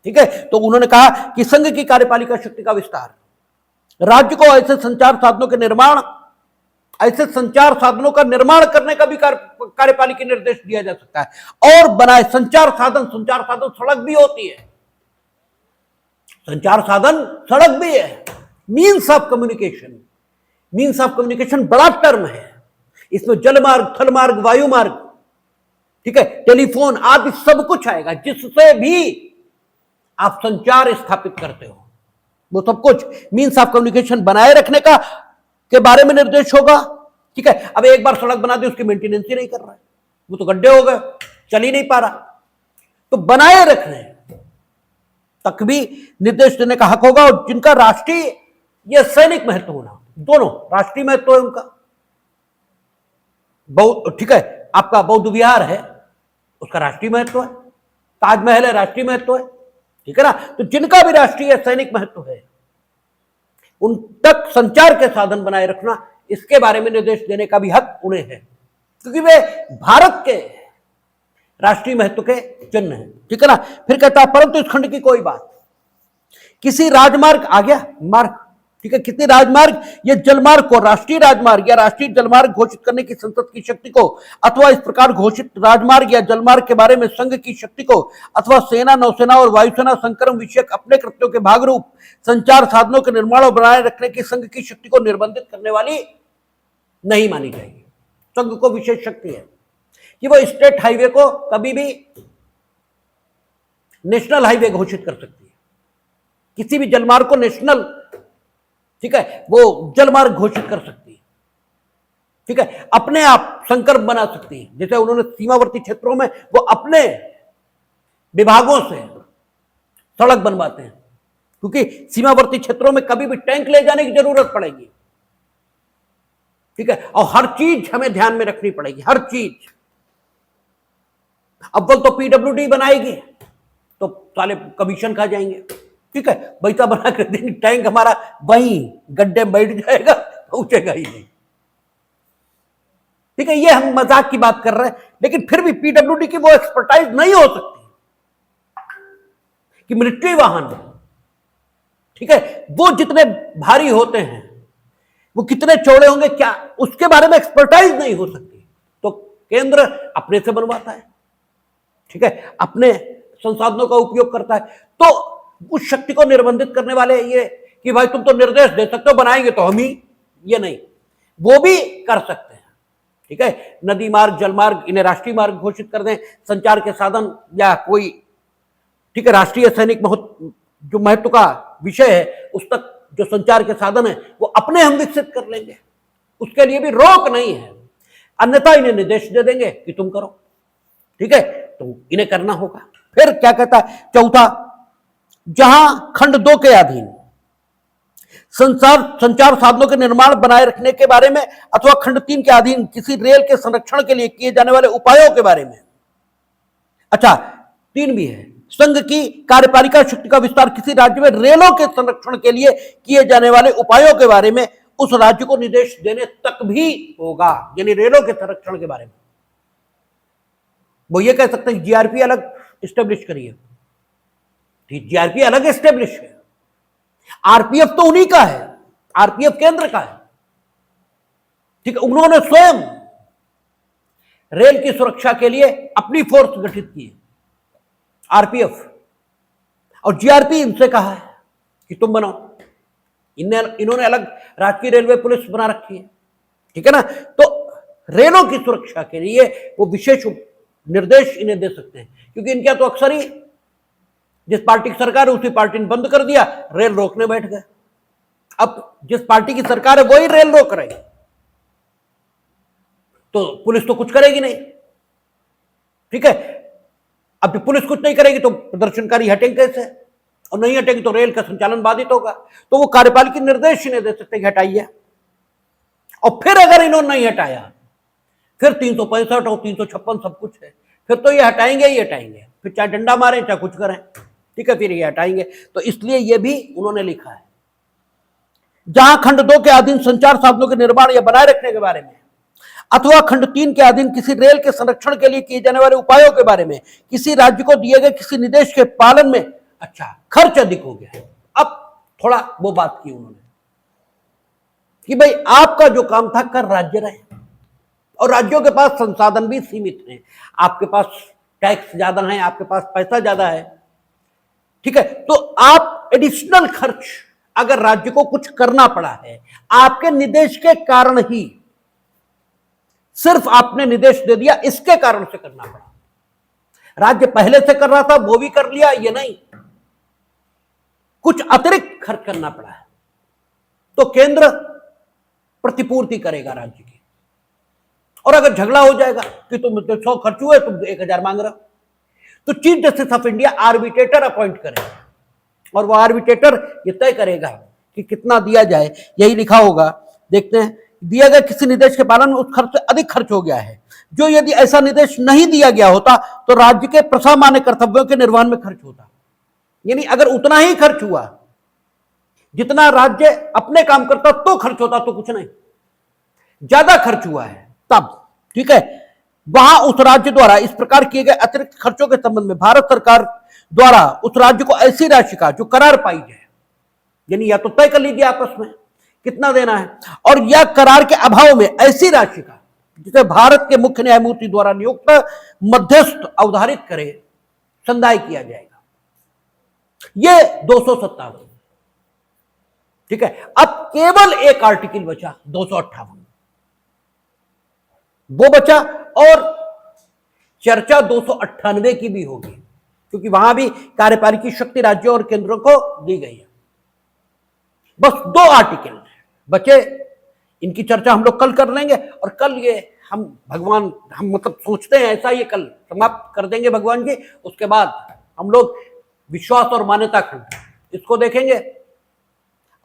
ठीक है, तो उन्होंने कहा कि संघ की कार्यपालिका शक्ति का विस्तार, राज्य को ऐसे संचार साधनों के निर्माण, ऐसे संचार साधनों का निर्माण करने का भी कार्यपालिका निर्देश दिया जा सकता है, और बनाए संचार साधन सड़क भी होती है, संचार साधन सड़क भी है, means of communication. Means of communication बड़ा टर्म है, इसमें जल मार्ग, थल मार्ग, वायु मार्ग, ठीक है, टेलीफोन आदि सब कुछ आएगा, जिससे भी आप संचार स्थापित करते हो, वो सब कुछ मीन्स ऑफ कम्युनिकेशन बनाए रखने का के बारे में निर्देश होगा। ठीक है, अब एक बार सड़क बना दी, उसकी मेंटेनेंस ही नहीं कर रहा है, वो तो गड्ढे हो गए, चल ही नहीं पा रहा, तो बनाए रखने तक भी निर्देश देने का हक होगा। और जिनका राष्ट्रीय या सैनिक महत्व होना, दोनों राष्ट्रीय महत्व है उनका, ठीक है, आपका बौद्ध विहार है, उसका राष्ट्रीय महत्व है, ताजमहल है, राष्ट्रीय महत्व है, ठीक है ना। तो जिनका भी राष्ट्रीय सैनिक महत्व है, उन तक संचार के साधन बनाए रखना, इसके बारे में निर्देश देने का भी हक उन्हें है, क्योंकि वे भारत के राष्ट्रीय महत्व के चिन्ह हैं। ठीक है ना। फिर कहता है, परंतु इस खंड की कोई बात, किसी राजमार्ग आ गया मार्ग, ठीक है, कितने राजमार्ग या जलमार्ग को राष्ट्रीय राजमार्ग या राष्ट्रीय जलमार्ग घोषित करने की संसद की शक्ति को, अथवा इस प्रकार घोषित राजमार्ग या जलमार्ग के बारे में संघ की शक्ति को, अथवा सेना, नौसेना और वायुसेना संक्रमण विषयक अपने कृत्यों के भाग रूप संचार साधनों के निर्माण और बनाए रखने की संघ की शक्ति को निर्बंधित करने वाली नहीं मानी जाएगी। संघ को विशेष शक्ति है कि वो स्टेट हाईवे को कभी भी नेशनल हाईवे घोषित कर सकती है, किसी भी जलमार्ग को नेशनल, ठीक है, वो जलमार्ग घोषित कर सकती है, ठीक है, अपने आप संकल्प बना सकती है। जैसे उन्होंने सीमावर्ती क्षेत्रों में वो अपने विभागों से सड़क बनवाते हैं, क्योंकि सीमावर्ती क्षेत्रों में कभी भी टैंक ले जाने की जरूरत पड़ेगी, ठीक है, और हर चीज हमें ध्यान में रखनी पड़ेगी, हर चीज। अव्वल तो पीडब्ल्यूडी बनाएगी तो साले कमीशन खा जाएंगे, ठीक है, पैसा बना कर देंगे, टैंक हमारा वहीं गड्ढे में बैठ जाएगा, पहुंचेगा ही नहीं, ठीक है। ये हम मजाक की बात कर रहे हैं, लेकिन फिर भी पीडब्ल्यूडी की वो एक्सपर्टाइज नहीं हो सकती कि मिलिट्री वाहन, ठीक है, वो जितने भारी होते हैं, वो कितने चौड़े होंगे, क्या उसके बारे में एक्सपर्टाइज नहीं हो सकती, तो केंद्र अपने से बनवाता है, ठीक है, अपने संसाधनों का उपयोग करता है। तो उस शक्ति को निर्बंधित करने वाले ये कि भाई तुम तो निर्देश दे सकते हो, बनाएंगे तो हम ही, ये नहीं, वो भी कर सकते हैं, ठीक है। नदी मार्ग, जल मार्ग, इन्हें राष्ट्रीय मार्ग घोषित कर दें, संचार के साधन या कोई, ठीक है, राष्ट्रीय सैनिक जो महत्व का विषय है, उस तक जो संचार के साधन है वो अपने हम विकसित कर लेंगे, उसके लिए भी रोक नहीं है, अन्यथा इन्हें निर्देश दे देंगे कि तुम करो, ठीक है, तो इन्हें करना होगा। फिर क्या कहता है चौथा, जहां खंड 2 के अधीन संचार साधनों के निर्माण बनाए रखने के बारे में, अथवा खंड 3 के अधीन किसी रेल के संरक्षण के लिए किए जाने वाले उपायों के बारे में, अच्छा 3 भी है, संघ की कार्यपालिका शक्ति का विस्तार किसी राज्य में रेलों के संरक्षण के लिए किए जाने वाले उपायों के बारे में उस राज्य को निर्देश देने तक भी होगा, यानी रेलों के संरक्षण के बारे में। वो ये कह सकते हैं जीआरपी अलग स्टेब्लिश करिए, जीआरपी अलग एस्टेब्लिश है, आरपीएफ तो उन्हीं का है, आरपीएफ केंद्र का है, ठीक है, उन्होंने स्वयं रेल की सुरक्षा के लिए अपनी फोर्स गठित की है, आरपीएफ, और जीआरपी इनसे कहा है कि तुम बनाओ, इन्होंने अलग राष्ट्रीय रेलवे पुलिस बना रखी है, ठीक है ना। तो रेलों की सुरक्षा के लिए वो विशेष निर्देश इन्हें दे सकते हैं, क्योंकि इनका तो अक्सर ही जिस पार्टी की सरकार है उसी पार्टी ने बंद कर दिया, रेल रोकने बैठ गए, अब जिस पार्टी की सरकार है वही रेल रोक रही, तो पुलिस तो कुछ करेगी नहीं, ठीक है। अब पुलिस कुछ नहीं करेगी तो प्रदर्शनकारी हटेंगे कैसे, और नहीं हटेंगे तो रेल का संचालन बाधित होगा, तो वो कार्यपालिका निर्देश इन्हें दे सकते हैं हटाइए, और फिर अगर इन्होंने नहीं हटाया फिर 365 और 356 सब कुछ है, फिर तो ये हटाएंगे ही हटाएंगे, फिर चाहे डंडा मारें चाहे कुछ करें, ठीक है, फिर ये हटाएंगे। तो इसलिए ये भी उन्होंने लिखा है, जहां खंड 2 के अधीन संचार साधनों के निर्माण या बनाए रखने के बारे में, अथवा खंड 3 के अधीन किसी रेल के संरक्षण के लिए किए जाने वाले उपायों के बारे में, किसी राज्य को दिए गए किसी निर्देश के पालन में अच्छा खर्च अधिक हो गया है। अब थोड़ा वो बात की उन्होंने कि भाई आपका जो काम था कर राज्य रहे, और राज्यों के पास संसाधन भी सीमित हैं, आपके पास टैक्स ज्यादा है, आपके पास पैसा ज्यादा है, ठीक है, तो आप एडिशनल खर्च अगर राज्य को कुछ करना पड़ा है आपके निर्देश के कारण ही, सिर्फ आपने निर्देश दे दिया इसके कारण से करना पड़ा, राज्य पहले से कर रहा था वो भी कर लिया, ये नहीं, कुछ अतिरिक्त खर्च करना पड़ा है तो केंद्र प्रतिपूर्ति करेगा राज्य की। और अगर झगड़ा हो जाएगा कि तुम 100 खर्च हुए तुम 1000 मांग रहे हो, तो chief justice of India arbitrator appoint करेगा और वो आर्बिट्रेटर ये तय करेगा कि कितना दिया जाए। यही लिखा होगा, देखते हैं, दिया गया किसी निर्देश के पालन में उस खर्च से अधिक खर्च हो गया है जो यदि ऐसा निर्देश नहीं दिया गया होता तो राज्य के प्रशामान्य कर्तव्यों के निर्वहन में खर्च होता। यानी अगर उतना ही खर्च हुआ जितना राज्य अपने काम करता तो खर्च होता, तो कुछ नहीं, ज्यादा खर्च हुआ है तब, ठीक है, वहां उस राज्य द्वारा इस प्रकार किए गए अतिरिक्त खर्चों के संबंध में भारत सरकार द्वारा उस राज्य को ऐसी राशि का जो करार पाई जाए, यानी या तो तय कर लीजिए आपस में कितना देना है, और या करार के अभाव में ऐसी राशि का जिसे भारत के मुख्य न्यायमूर्ति द्वारा नियुक्त मध्यस्थ अवधारित करे संदाय किया जाएगा। ये 257, ठीक है। अब केवल एक आर्टिकल बचा 258, वो बचा, और चर्चा 298 की भी होगी क्योंकि वहां भी कार्यपालिकी शक्ति राज्यों और केंद्रों को दी गई है। बस 2 आर्टिकल बचे, इनकी चर्चा हम लोग कल कर लेंगे, और कल ये हम मतलब सोचते हैं ऐसा ये कल समाप्त कर देंगे भगवान जी। उसके बाद हम लोग विश्वास और मान्यता खंड इसको देखेंगे,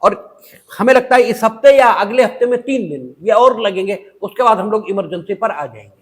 और हमें लगता है इस हफ्ते या अगले हफ्ते में 3 दिन या और लगेंगे, उसके बाद हम लोग इमरजेंसी पर आ जाएंगे।